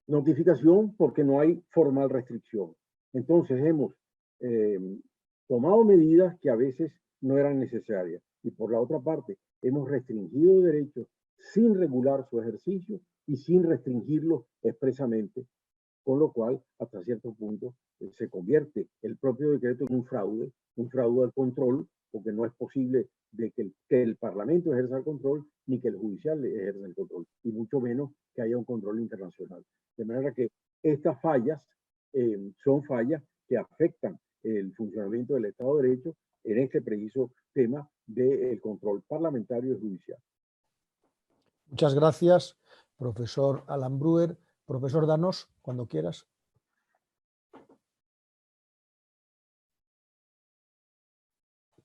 notificación porque no hay formal restricción. Entonces hemos tomado medidas que a veces no eran necesarias, y por la otra parte hemos restringido derechos sin regular su ejercicio y sin restringirlos expresamente, con lo cual hasta cierto punto se convierte el propio decreto en un fraude al control, porque no es posible de que el Parlamento ejerza el control ni que el judicial ejerza el control, y mucho menos que haya un control internacional. De manera que estas fallas son fallas que afectan el funcionamiento del Estado de Derecho en este preciso tema del control parlamentario y judicial. Muchas gracias, profesor Alanbruer. Profesor Danos, cuando quieras.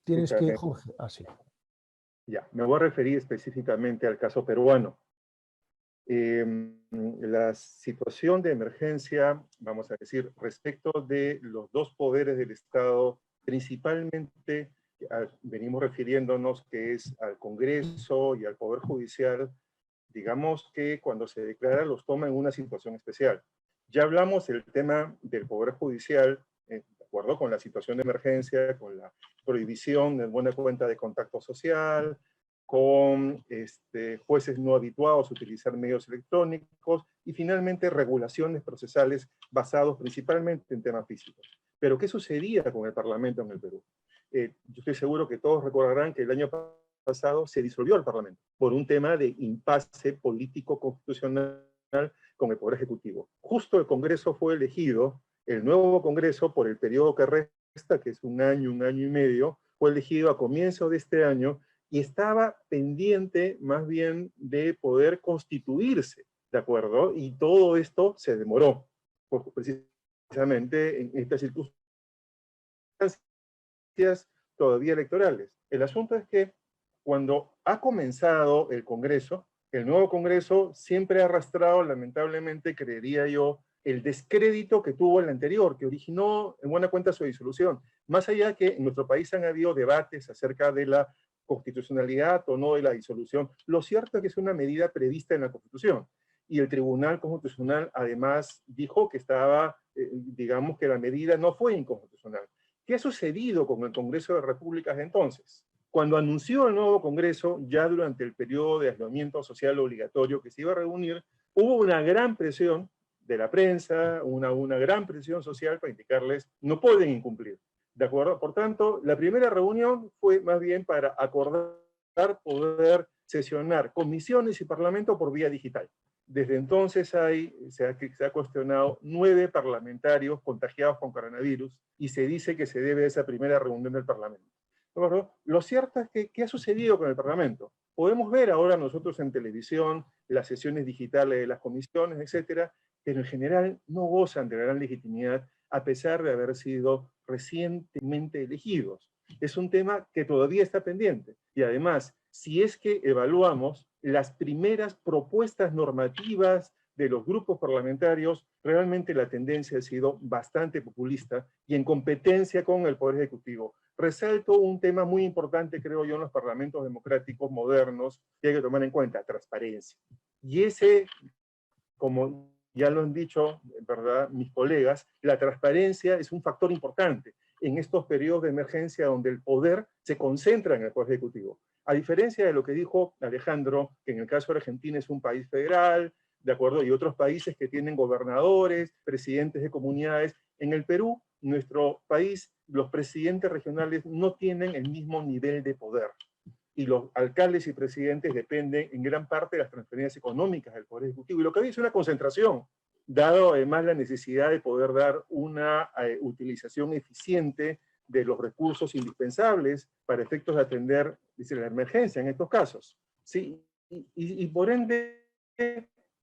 Tienes que, Jorge. Ah, sí. Ya, me voy a referir específicamente al caso peruano. la situación de emergencia, vamos a decir, respecto de los dos poderes del Estado, principalmente venimos refiriéndonos que es al Congreso y al Poder Judicial, digamos que cuando se declara los toma en una situación especial. Ya hablamos del tema del Poder Judicial, de acuerdo con la situación de emergencia, con la prohibición de buena cuenta de contacto social, con jueces no habituados a utilizar medios electrónicos y finalmente regulaciones procesales basados principalmente en temas físicos. Pero ¿qué sucedía con el Parlamento en el Perú? Yo estoy seguro que todos recordarán que el año pasado se disolvió el Parlamento por un tema de impasse político constitucional con el Poder Ejecutivo. Justo el Congreso fue elegido, el nuevo Congreso, por el periodo que resta, que es un año y medio, fue elegido a comienzo de este año y estaba pendiente más bien de poder constituirse, ¿de acuerdo? Y todo esto se demoró, precisamente en estas circunstancias todavía electorales. El asunto es que cuando ha comenzado el Congreso, el nuevo Congreso siempre ha arrastrado, lamentablemente, creería yo, el descrédito que tuvo el anterior, que originó en buena cuenta su disolución. Más allá que en nuestro país han habido debates acerca de la constitucionalidad o no de la disolución, lo cierto es que es una medida prevista en la Constitución. Y el Tribunal Constitucional además dijo que estaba, digamos que la medida no fue inconstitucional. ¿Qué ha sucedido con el Congreso de Repúblicas entonces? Cuando anunció el nuevo Congreso, ya durante el periodo de aislamiento social obligatorio que se iba a reunir, hubo una gran presión de la prensa, una gran presión social para indicarles no pueden incumplir. ¿De acuerdo? Por tanto, la primera reunión fue más bien para acordar poder sesionar comisiones y parlamento por vía digital. Desde entonces se ha cuestionado 9 parlamentarios contagiados con coronavirus y se dice que se debe a esa primera reunión del Parlamento. ¿De acuerdo? Lo cierto es que, ¿qué ha sucedido con el Parlamento? Podemos ver ahora nosotros en televisión las sesiones digitales de las comisiones, etcétera, pero en general no gozan de gran legitimidad a pesar de haber sido recientemente elegidos. Es un tema que todavía está pendiente. Y además, si es que evaluamos las primeras propuestas normativas de los grupos parlamentarios, realmente la tendencia ha sido bastante populista y en competencia con el Poder Ejecutivo. Resalto un tema muy importante, creo yo, en los parlamentos democráticos modernos que hay que tomar en cuenta: transparencia. Y ese, como ya lo han dicho, ¿verdad?, mis colegas, la transparencia es un factor importante en estos periodos de emergencia donde el poder se concentra en el Poder Ejecutivo. A diferencia de lo que dijo Alejandro, que en el caso de Argentina es un país federal, ¿de acuerdo? Y otros países que tienen gobernadores, presidentes de comunidades. En el Perú, nuestro país, los presidentes regionales no tienen el mismo nivel de poder. Y los alcaldes y presidentes dependen en gran parte de las transferencias económicas del Poder Ejecutivo. Y lo que hay es una concentración, dado además la necesidad de poder dar una utilización eficiente de los recursos indispensables para efectos de atender, dice, la emergencia en estos casos. ¿Sí? Y por ende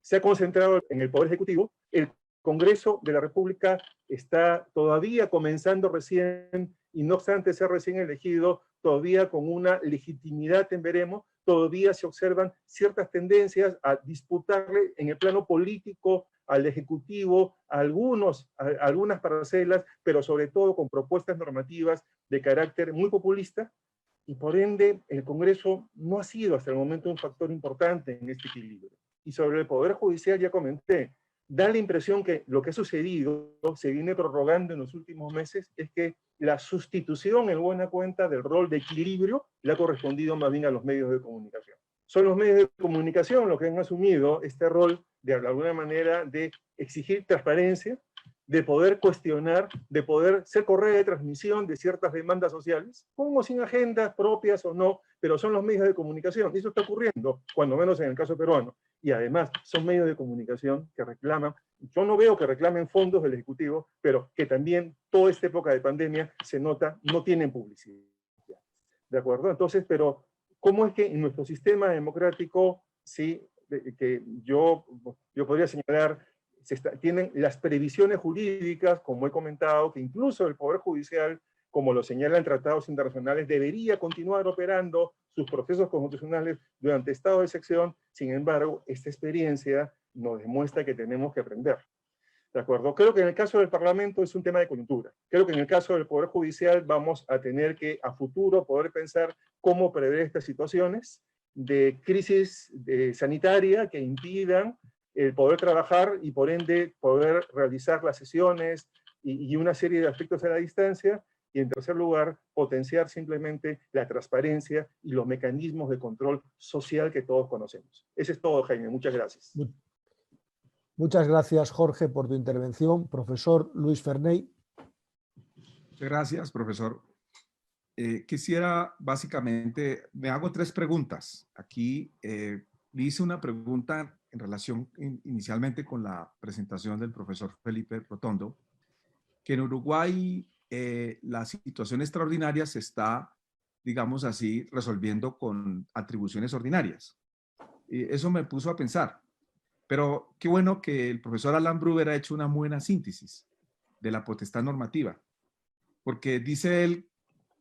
se ha concentrado en el Poder Ejecutivo. El Congreso de la República está todavía comenzando recién, y no obstante ser recién elegido, todavía con una legitimidad en veremos, todavía se observan ciertas tendencias a disputarle en el plano político al Ejecutivo algunas parcelas, pero sobre todo con propuestas normativas de carácter muy populista, y por ende el Congreso no ha sido hasta el momento un factor importante en este equilibrio. Y sobre el Poder Judicial ya comenté, da la impresión que lo que ha sucedido, se viene prorrogando en los últimos meses, es que la sustitución en buena cuenta del rol de equilibrio le ha correspondido más bien a los medios de comunicación. Son los medios de comunicación los que han asumido este rol de alguna manera de exigir transparencia, de poder cuestionar, de poder ser correa de transmisión de ciertas demandas sociales, con o sin agendas propias o no, pero son los medios de comunicación. Y eso está ocurriendo, cuando menos en el caso peruano. Y además son medios de comunicación que reclaman, yo no veo que reclamen fondos del Ejecutivo, pero que también toda esta época de pandemia se nota, no tienen publicidad. ¿De acuerdo? Entonces, pero ¿cómo es que en nuestro sistema democrático, sí, que yo podría señalar, tienen las previsiones jurídicas, como he comentado, que incluso el Poder Judicial como lo señalan tratados internacionales, debería continuar operando sus procesos constitucionales durante estado de excepción. Sin embargo, esta experiencia nos demuestra que tenemos que aprender. ¿De acuerdo? Creo que en el caso del Parlamento es un tema de coyuntura. Creo que en el caso del Poder Judicial vamos a tener que, a futuro, poder pensar cómo prever estas situaciones de crisis sanitaria que impidan el poder trabajar y, por ende, poder realizar las sesiones y una serie de aspectos a la distancia. Y, en tercer lugar, potenciar simplemente la transparencia y los mecanismos de control social que todos conocemos. Ese es todo, Jaime. Muchas gracias. Muchas gracias, Jorge, por tu intervención. Profesor Luis Ferney. Muchas gracias, profesor. Quisiera, básicamente, me hago 3 preguntas. Aquí le hice una pregunta en relación inicialmente con la presentación del profesor Felipe Rotondo, que en Uruguay la situación extraordinaria se está, digamos así, resolviendo con atribuciones ordinarias. Eso me puso a pensar. Pero qué bueno que el profesor Alan Bruber ha hecho una buena síntesis de la potestad normativa, porque dice él,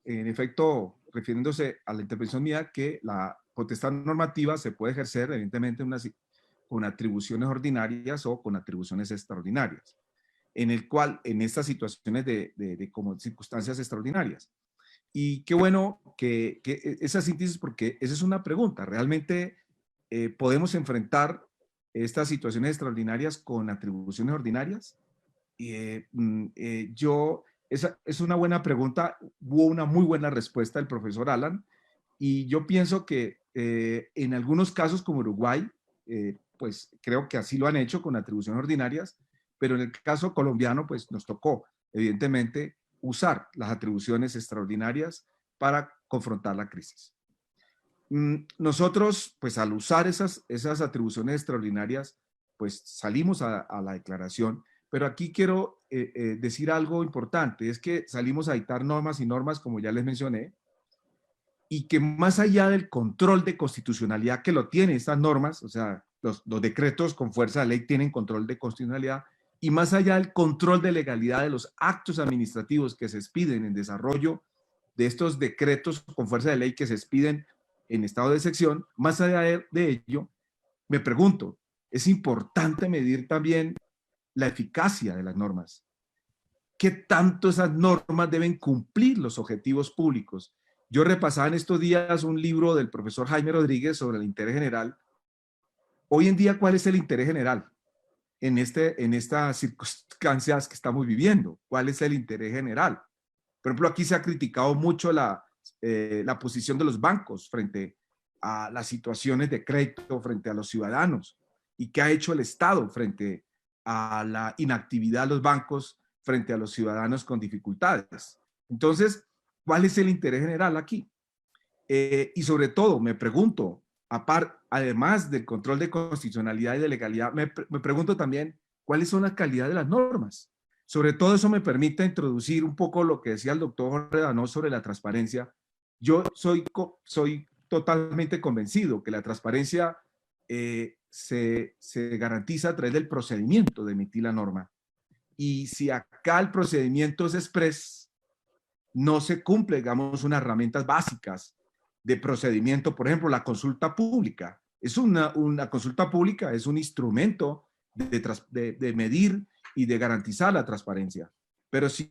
en efecto, refiriéndose a la intervención mía, que la potestad normativa se puede ejercer, evidentemente, con atribuciones ordinarias o con atribuciones extraordinarias, en el cual, en estas situaciones de como circunstancias extraordinarias. Y qué bueno que esa síntesis, porque esa es una pregunta. ¿Realmente podemos enfrentar estas situaciones extraordinarias con atribuciones ordinarias? Esa es una buena pregunta. Hubo una muy buena respuesta del profesor Alan, y yo pienso que en algunos casos como Uruguay, pues creo que así lo han hecho con atribuciones ordinarias, pero en el caso colombiano, pues nos tocó, evidentemente, usar las atribuciones extraordinarias para confrontar la crisis. Nosotros, pues al usar esas atribuciones extraordinarias, pues salimos a la declaración, pero aquí quiero decir algo importante, es que salimos a dictar normas y normas, como ya les mencioné, y que más allá del control de constitucionalidad que lo tienen estas normas, o sea, los decretos con fuerza de ley tienen control de constitucionalidad, y más allá del control de legalidad de los actos administrativos que se expiden en desarrollo de estos decretos con fuerza de ley que se expiden en estado de excepción, más allá de ello, me pregunto, es importante medir también la eficacia de las normas. ¿Qué tanto esas normas deben cumplir los objetivos públicos? Yo repasaba en estos días un libro del profesor Jaime Rodríguez sobre el interés general. Hoy en día, ¿cuál es el interés general en estas circunstancias que estamos viviendo? ¿Cuál es el interés general? Por ejemplo, aquí se ha criticado mucho la posición de los bancos frente a las situaciones de crédito frente a los ciudadanos, y qué ha hecho el Estado frente a la inactividad de los bancos frente a los ciudadanos con dificultades. Entonces, ¿cuál es el interés general aquí? Y sobre todo, me pregunto, además del control de constitucionalidad y de legalidad, me pregunto también, ¿cuáles son las calidades de las normas? Sobre todo eso me permite introducir un poco lo que decía el doctor Jorge Danós sobre la transparencia. Yo soy totalmente convencido que la transparencia se garantiza a través del procedimiento de emitir la norma. Y si acá el procedimiento es express, no se cumple, digamos, unas herramientas básicas de procedimiento. Por ejemplo, la consulta pública. Una consulta pública es un instrumento de medir y de garantizar la transparencia. Pero si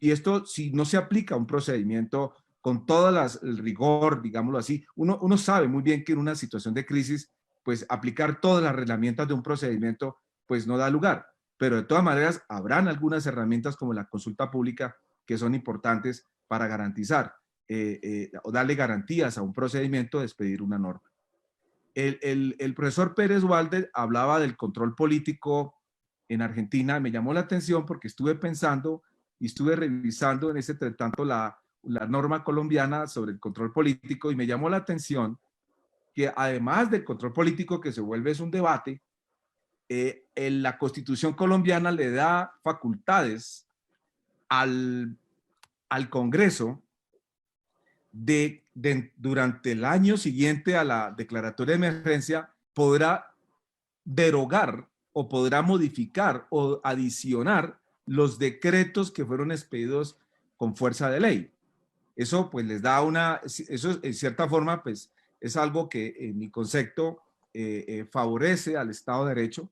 no se aplica un procedimiento con todo el rigor, digámoslo así, uno sabe muy bien que en una situación de crisis, pues aplicar todas las herramientas de un procedimiento, pues no da lugar. Pero de todas maneras, habrán algunas herramientas como la consulta pública que son importantes para garantizar o darle garantías a un procedimiento de expedir una norma. El profesor Pérez Walde hablaba del control político en Argentina. Me llamó la atención porque estuve pensando y estuve revisando en ese tanto la norma colombiana sobre el control político, y me llamó la atención que además del control político, que se vuelve es un debate, la Constitución colombiana le da facultades al Congreso durante el año siguiente a la declaratoria de emergencia, podrá derogar o podrá modificar o adicionar los decretos que fueron expedidos con fuerza de ley. Eso pues les da eso en cierta forma pues es algo que en mi concepto favorece al Estado de Derecho,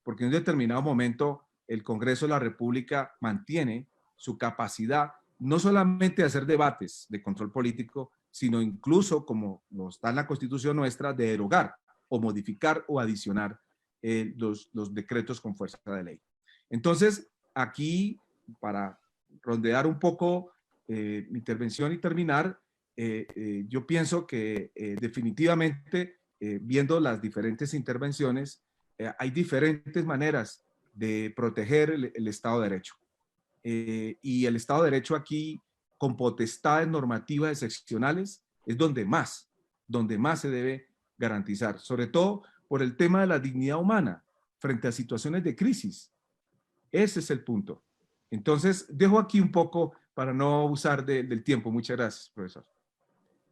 porque en un determinado momento el Congreso de la República mantiene su capacidad no solamente de hacer debates de control político, sino incluso, como lo está en la Constitución nuestra, de derogar o modificar o adicionar los decretos con fuerza de ley. Entonces, aquí, para rondear un poco mi intervención y terminar, yo pienso que definitivamente, viendo las diferentes intervenciones, hay diferentes maneras de proteger el Estado de Derecho. Y el Estado de Derecho aquí, con potestades normativas excepcionales, es donde más se debe garantizar, sobre todo por el tema de la dignidad humana frente a situaciones de crisis. Ese es el punto. Entonces, dejo aquí un poco para no usar del tiempo. Muchas gracias, profesor.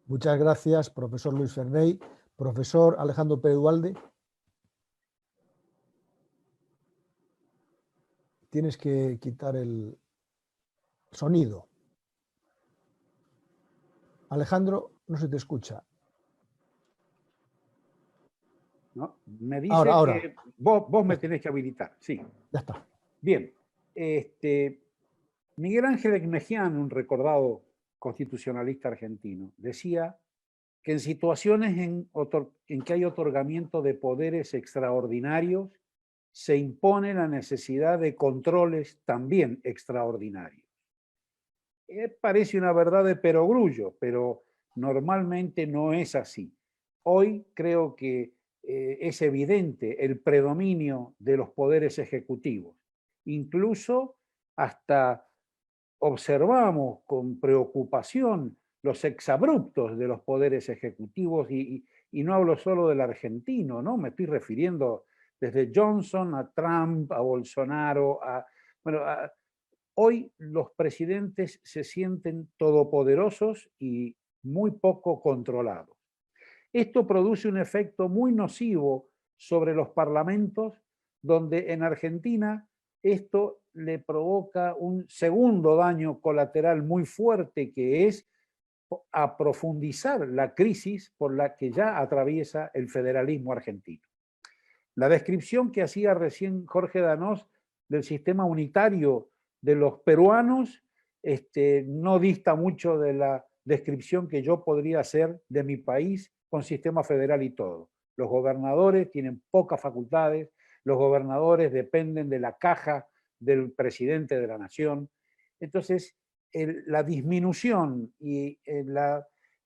Muchas gracias, profesor Luis Ferney. Profesor Alejandro Pérez Duhalde. Tienes que quitar el sonido. Alejandro, no se te escucha. ¿No? Me dice ahora. que vos me tenés que habilitar, sí. Ya está. Bien. Miguel Ángel Egmejian, un recordado constitucionalista argentino, decía que en situaciones en que hay otorgamiento de poderes extraordinarios, se impone la necesidad de controles también extraordinarios. Parece una verdad de perogrullo, pero normalmente no es así. Hoy creo que es evidente el predominio de los poderes ejecutivos. Incluso hasta observamos con preocupación los exabruptos de los poderes ejecutivos, y no hablo solo del argentino, ¿no? Me estoy refiriendo desde Johnson a Trump, a Bolsonaro, hoy los presidentes se sienten todopoderosos y muy poco controlados. Esto produce un efecto muy nocivo sobre los parlamentos, donde en Argentina esto le provoca un segundo daño colateral muy fuerte, que es a profundizar la crisis por la que ya atraviesa el federalismo argentino. La descripción que hacía recién Jorge Danós del sistema unitario de los peruanos no dista mucho de la descripción que yo podría hacer de mi país con sistema federal y todo. Los gobernadores tienen pocas facultades, los gobernadores dependen de la caja del presidente de la nación. Entonces, la disminución y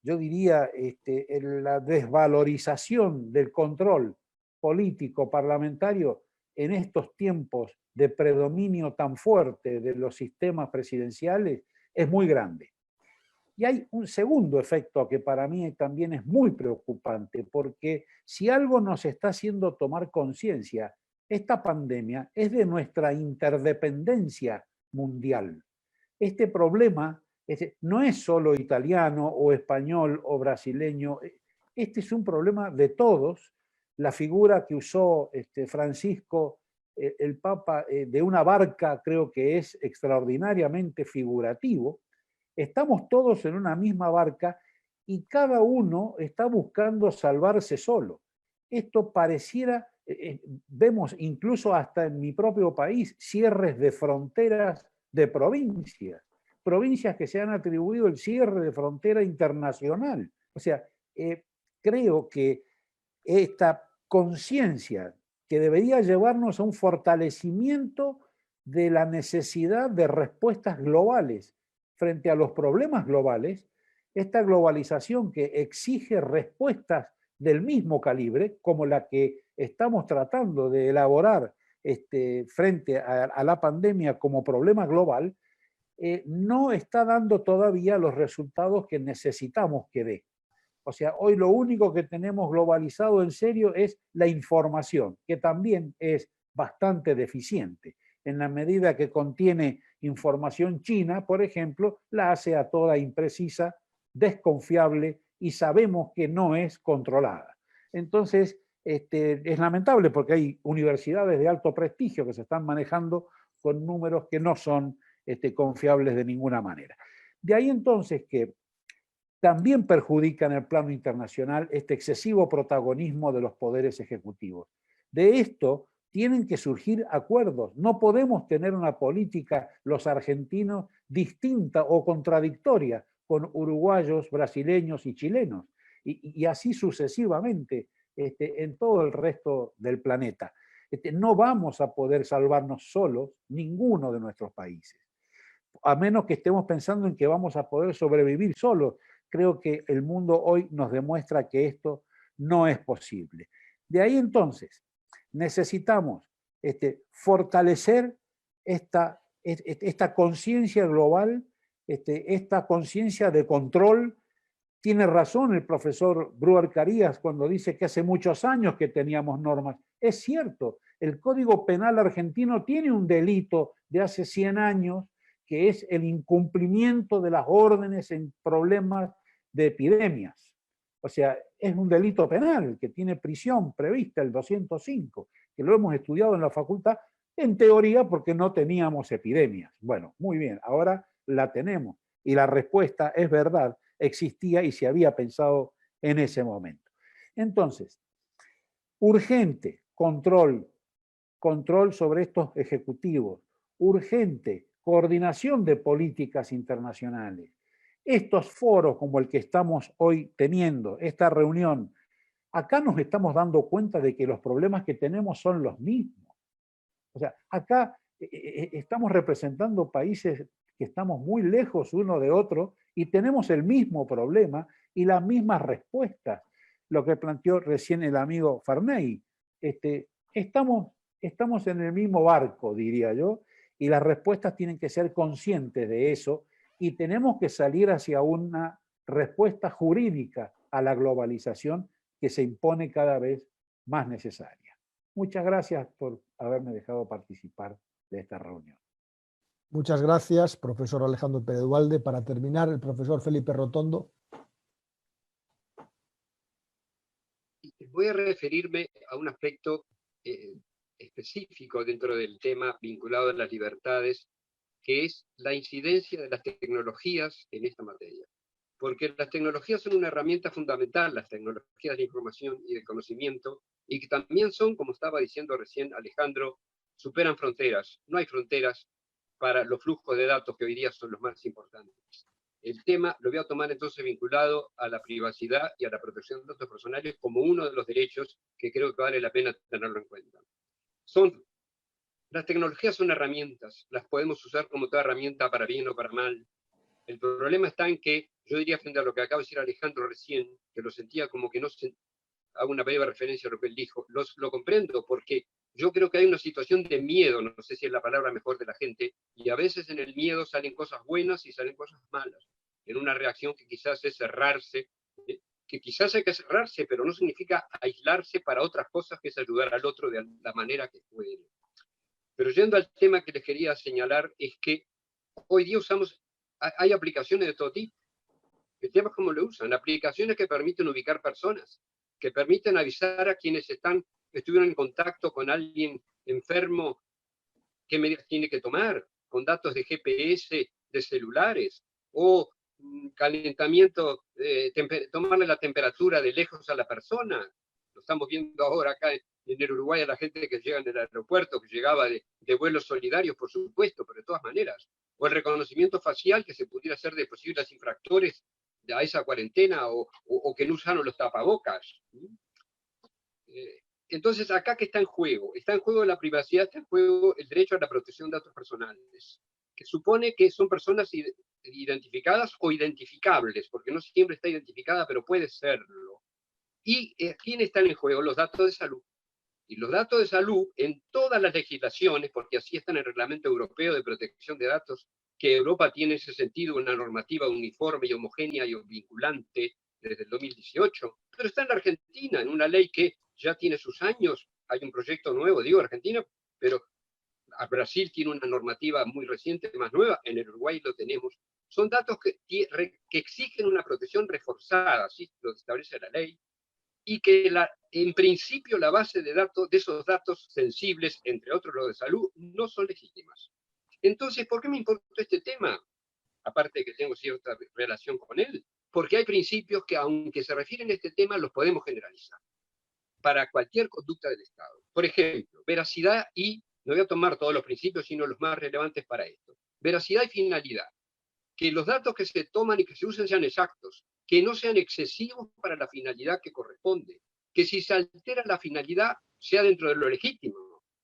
yo diría, la desvalorización del control político parlamentario en estos tiempos de predominio tan fuerte de los sistemas presidenciales es muy grande. Y hay un segundo efecto que para mí también es muy preocupante, porque si algo nos está haciendo tomar conciencia, esta pandemia es de nuestra interdependencia mundial. Este problema no es solo italiano o español o brasileño, este es un problema de todos. La figura que usó Francisco, el Papa, de una barca, creo que es extraordinariamente figurativo. Estamos todos en una misma barca y cada uno está buscando salvarse solo. Esto pareciera, vemos incluso hasta en mi propio país, cierres de fronteras de provincias que se han atribuido el cierre de frontera internacional. O sea, creo que esta conciencia que debería llevarnos a un fortalecimiento de la necesidad de respuestas globales frente a los problemas globales, esta globalización que exige respuestas del mismo calibre, como la que estamos tratando de elaborar frente a la pandemia como problema global, no está dando todavía los resultados que necesitamos que dé. O sea, hoy lo único que tenemos globalizado en serio es la información, que también es bastante deficiente. En la medida que contiene información china, por ejemplo, la hace a toda imprecisa, desconfiable y sabemos que no es controlada. Entonces, es lamentable porque hay universidades de alto prestigio que se están manejando con números que no son confiables de ninguna manera. De ahí entonces que también perjudica en el plano internacional este excesivo protagonismo de los poderes ejecutivos. De esto tienen que surgir acuerdos. No podemos tener una política, los argentinos, distinta o contradictoria con uruguayos, brasileños y chilenos, y así sucesivamente en todo el resto del planeta. No vamos a poder salvarnos solos ninguno de nuestros países, a menos que estemos pensando en que vamos a poder sobrevivir solos. Creo que el mundo hoy nos demuestra que esto no es posible. De ahí entonces, necesitamos fortalecer esta conciencia global, esta conciencia de control. Tiene razón el profesor Brewer Carías cuando dice que hace muchos años que teníamos normas. Es cierto, el Código Penal argentino tiene un delito de hace 100 años, que es el incumplimiento de las órdenes en problemas de epidemias. O sea, es un delito penal que tiene prisión prevista, el 205, que lo hemos estudiado en la facultad, en teoría porque no teníamos epidemias. Bueno, muy bien, ahora la tenemos. Y la respuesta es verdad, existía y se había pensado en ese momento. Entonces, urgente control sobre estos ejecutivos, urgente coordinación de políticas internacionales. Estos foros como el que estamos hoy teniendo, esta reunión, acá nos estamos dando cuenta de que los problemas que tenemos son los mismos. O sea, acá estamos representando países que estamos muy lejos uno de otro y tenemos el mismo problema y las mismas respuestas. Lo que planteó recién el amigo Farney. Estamos en el mismo barco, diría yo, y las respuestas tienen que ser conscientes de eso y tenemos que salir hacia una respuesta jurídica a la globalización que se impone cada vez más necesaria. Muchas gracias por haberme dejado participar de esta reunión. Muchas gracias, profesor Alejandro Pérez Duhalde. Para terminar, el profesor Felipe Rotondo. Voy a referirme a un aspecto específico dentro del tema vinculado a las libertades, que es la incidencia de las tecnologías en esta materia. Porque las tecnologías son una herramienta fundamental, las tecnologías de información y de conocimiento, y que también son, como estaba diciendo recién Alejandro, superan fronteras. No hay fronteras para los flujos de datos que hoy día son los más importantes. El tema lo voy a tomar entonces vinculado a la privacidad y a la protección de datos personales como uno de los derechos que creo que vale la pena tenerlo en cuenta. Las tecnologías son herramientas, las podemos usar como toda herramienta para bien o para mal. El problema está en que, yo diría frente a lo que acaba de decir Alejandro recién, que lo sentía como que no se... Hago una breve referencia a lo que él dijo, lo comprendo porque yo creo que hay una situación de miedo, no sé si es la palabra mejor de la gente, y a veces en el miedo salen cosas buenas y salen cosas malas, en una reacción que quizás es cerrarse, que quizás hay que cerrarse, pero no significa aislarse para otras cosas, que es ayudar al otro de la manera que puede. Pero yendo al tema que les quería señalar, es que hoy día hay aplicaciones de todo tipo. El tema es cómo lo usan. Aplicaciones que permiten ubicar personas, que permiten avisar a quienes estuvieron en contacto con alguien enfermo qué medidas tiene que tomar, con datos de GPS, de celulares, o calentamiento, tomarle la temperatura de lejos a la persona. Lo estamos viendo ahora acá en el Uruguay, a la gente que llega en el aeropuerto, que llegaba de vuelos solidarios, por supuesto, pero de todas maneras. O el reconocimiento facial que se pudiera hacer de posibles infractores a esa cuarentena, o que no usaron los tapabocas. Entonces, acá que está en juego la privacidad, está en juego el derecho a la protección de datos personales, que supone que son personas identificadas o identificables, porque no siempre está identificada, pero puede serlo. ¿Y quién están en juego? Los datos de salud. Y los datos de salud en todas las legislaciones, porque así está en el Reglamento Europeo de Protección de Datos, que Europa tiene en ese sentido una normativa uniforme y homogénea y vinculante desde el 2018, pero está en la Argentina, en una ley que ya tiene sus años. Hay un proyecto nuevo, digo Argentina, pero Brasil tiene una normativa muy reciente, más nueva, en el Uruguay lo tenemos. Son datos que exigen una protección reforzada, así lo establece la ley, y que en principio la base de datos, de esos datos sensibles, entre otros los de salud, no son legítimas. Entonces, ¿por qué me importa este tema? Aparte de que tengo cierta relación con él, porque hay principios que, aunque se refieren a este tema, los podemos generalizar para cualquier conducta del Estado. Por ejemplo, veracidad y, no voy a tomar todos los principios, sino los más relevantes para esto. Veracidad y finalidad. Que los datos que se toman y que se usen sean exactos, que no sean excesivos para la finalidad que corresponde, que si se altera la finalidad sea dentro de lo legítimo,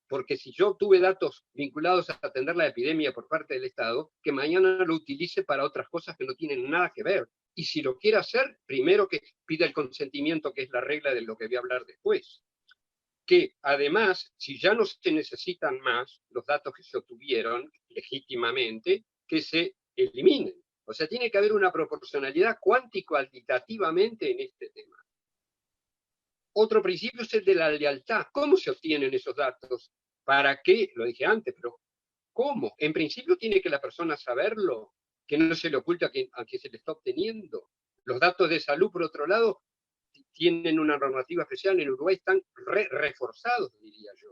porque si yo tuve datos vinculados a atender la epidemia por parte del Estado, que mañana lo utilice para otras cosas que no tienen nada que ver. Y si lo quiere hacer, primero que pida el consentimiento, que es la regla de lo que voy a hablar después. Que además, si ya no se necesitan más los datos que se obtuvieron legítimamente, que se eliminen. O sea, tiene que haber una proporcionalidad cuantitativamente en este tema. Otro principio es el de la lealtad. ¿Cómo se obtienen esos datos? ¿Para qué? Lo dije antes, pero ¿cómo? En principio tiene que la persona saberlo, que no se le oculta a quien se le está obteniendo. Los datos de salud, por otro lado, tienen una normativa especial. En Uruguay están reforzados, diría yo.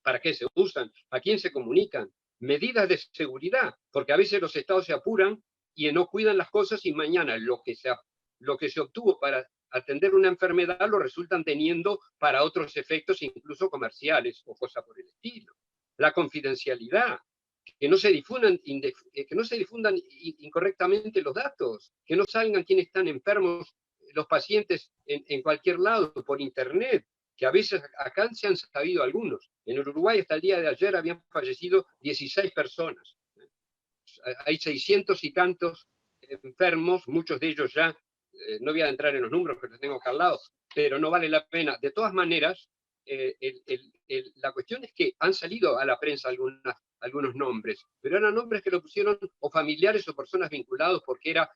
¿Para qué se usan? ¿A quién se comunican? Medidas de seguridad, porque a veces los estados se apuran y no cuidan las cosas y mañana lo que se obtuvo para atender una enfermedad lo resultan teniendo para otros efectos, incluso comerciales o cosas por el estilo. La confidencialidad, que no se difundan incorrectamente los datos, que no salgan quienes están enfermos, los pacientes en cualquier lado, por internet, que a veces acá se han sabido algunos. En Uruguay hasta el día de ayer habían fallecido 16 personas. Hay 600 y tantos enfermos, muchos de ellos ya, no voy a entrar en los números que los tengo acá al lado, pero no vale la pena. De todas maneras, la cuestión es que han salido a la prensa algunos nombres, pero eran nombres que lo pusieron o familiares o personas vinculados porque era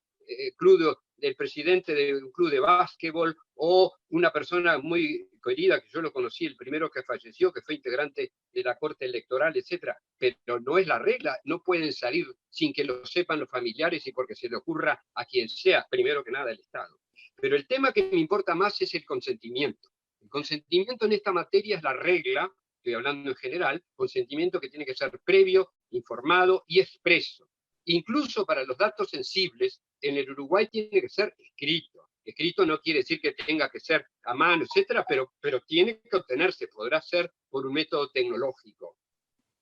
del presidente de un club de básquetbol o una persona muy querida, que yo lo conocí, el primero que falleció, que fue integrante de la Corte Electoral, etcétera. Pero no es la regla, no pueden salir sin que lo sepan los familiares y porque se le ocurra a quien sea, primero que nada el Estado. Pero el tema que me importa más es el consentimiento. El consentimiento en esta materia es la regla, estoy hablando en general, consentimiento que tiene que ser previo, informado y expreso. Incluso para los datos sensibles, en el Uruguay tiene que ser escrito. Escrito no quiere decir que tenga que ser a mano, etcétera, pero tiene que obtenerse, podrá ser por un método tecnológico.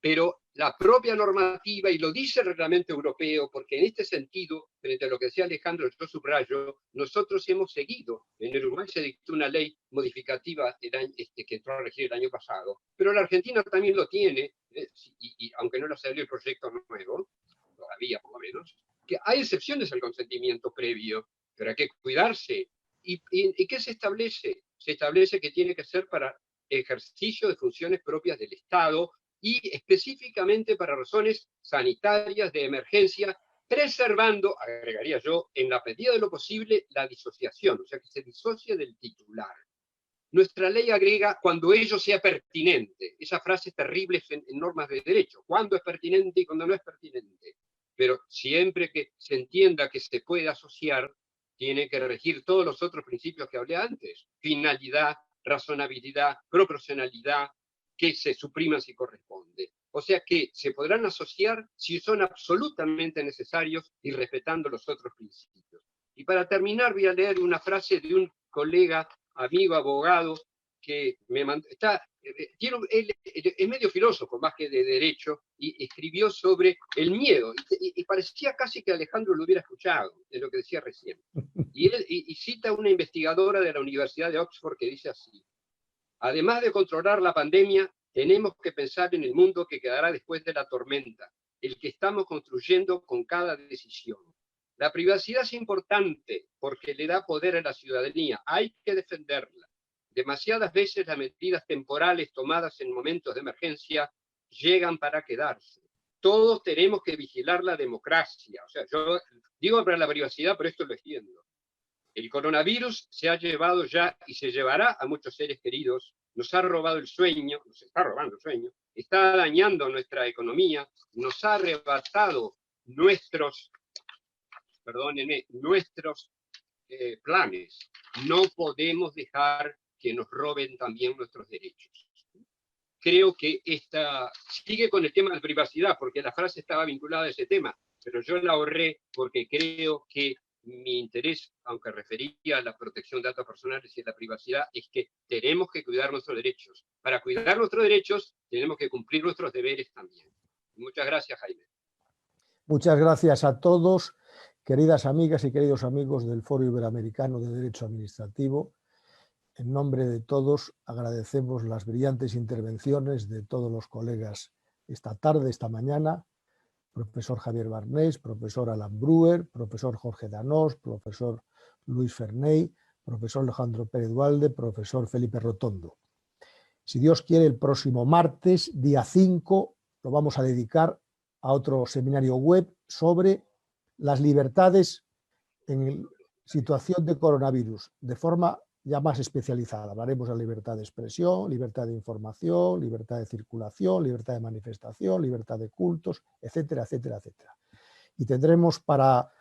Pero la propia normativa, y lo dice el reglamento europeo, porque en este sentido, frente a lo que decía Alejandro, yo subrayo, nosotros hemos seguido. En el Uruguay se dictó una ley modificativa que entró a regir el año pasado, pero la Argentina también lo tiene, y aunque no lo salió el proyecto nuevo, todavía por lo menos, que hay excepciones al consentimiento previo, pero hay que cuidarse. ¿Y qué se establece? Se establece que tiene que ser para ejercicio de funciones propias del Estado y específicamente para razones sanitarias de emergencia, preservando, agregaría yo, en la medida de lo posible, la disociación, o sea, que se disocie del titular. Nuestra ley agrega cuando ello sea pertinente. Esa frase es terrible en normas de derecho. ¿Cuándo es pertinente y cuándo no es pertinente? Pero siempre que se entienda que se puede asociar, tiene que regir todos los otros principios que hablé antes. Finalidad, razonabilidad, proporcionalidad, que se supriman si corresponde. O sea que se podrán asociar si son absolutamente necesarios y respetando los otros principios. Y para terminar voy a leer una frase de un colega, amigo, abogado, que me él es medio filósofo más que de derecho, y escribió sobre el miedo, y parecía casi que Alejandro lo hubiera escuchado, de lo que decía recién. Y cita a una investigadora de la Universidad de Oxford que dice así: además de controlar la pandemia, tenemos que pensar en el mundo que quedará después de la tormenta, el que estamos construyendo con cada decisión. La privacidad es importante porque le da poder a la ciudadanía, hay que defenderla. Demasiadas veces las medidas temporales tomadas en momentos de emergencia llegan para quedarse. Todos tenemos que vigilar la democracia. O sea, yo digo para la privacidad, pero esto lo extiendo. El coronavirus se ha llevado ya y se llevará a muchos seres queridos, nos ha robado el sueño, nos está robando el sueño, está dañando nuestra economía, nos ha arrebatado nuestros planes. No podemos dejar que nos roben también nuestros derechos. Creo que sigue con el tema de privacidad, porque la frase estaba vinculada a ese tema, pero yo la ahorré porque creo que mi interés, aunque refería a la protección de datos personales y a la privacidad, es que tenemos que cuidar nuestros derechos. Para cuidar nuestros derechos, tenemos que cumplir nuestros deberes también. Muchas gracias, Jaime. Muchas gracias a todos, queridas amigas y queridos amigos del Foro Iberoamericano de Derecho Administrativo. En nombre de todos agradecemos las brillantes intervenciones de todos los colegas esta tarde, esta mañana, profesor Javier Barnés, profesor Alan Brewer, profesor Jorge Danós, profesor Luis Ferney, profesor Alejandro Pérez Dualde, profesor Felipe Rotondo. Si Dios quiere, el próximo martes, día 5, lo vamos a dedicar a otro seminario web sobre las libertades en situación de coronavirus, de forma ya más especializada. Hablaremos de la libertad de expresión, libertad de información, libertad de circulación, libertad de manifestación, libertad de cultos, etcétera, etcétera, etcétera. Y tendremos para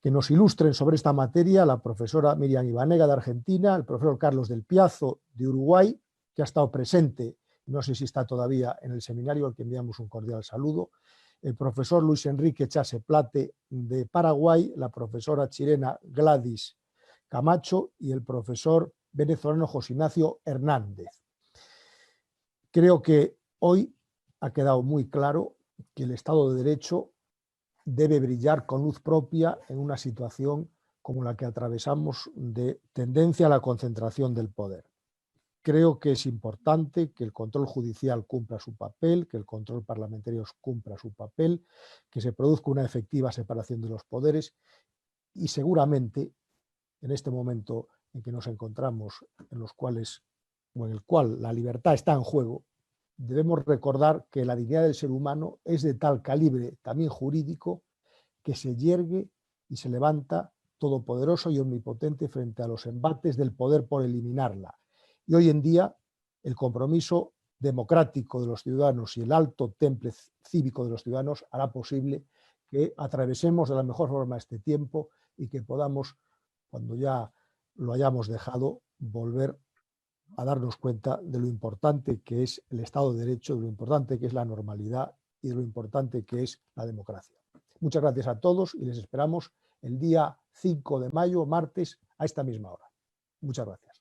que nos ilustren sobre esta materia la profesora Miriam Ibanega de Argentina, el profesor Carlos del Piazzo de Uruguay, que ha estado presente, no sé si está todavía en el seminario, al que enviamos un cordial saludo, el profesor Luis Enrique Chase Plate de Paraguay, la profesora chilena Gladys Camacho y el profesor venezolano José Ignacio Hernández. Creo que hoy ha quedado muy claro que el Estado de Derecho debe brillar con luz propia en una situación como la que atravesamos de tendencia a la concentración del poder. Creo que es importante que el control judicial cumpla su papel, que el control parlamentario cumpla su papel, que se produzca una efectiva separación de los poderes y seguramente en este momento en que nos encontramos, en el cual la libertad está en juego, debemos recordar que la dignidad del ser humano es de tal calibre, también jurídico, que se yergue y se levanta todopoderoso y omnipotente frente a los embates del poder por eliminarla. Y hoy en día el compromiso democrático de los ciudadanos y el alto temple cívico de los ciudadanos hará posible que atravesemos de la mejor forma este tiempo y que podamos, cuando ya lo hayamos dejado, volver a darnos cuenta de lo importante que es el Estado de Derecho, de lo importante que es la normalidad y de lo importante que es la democracia. Muchas gracias a todos y les esperamos el día 5 de mayo, martes, a esta misma hora. Muchas gracias.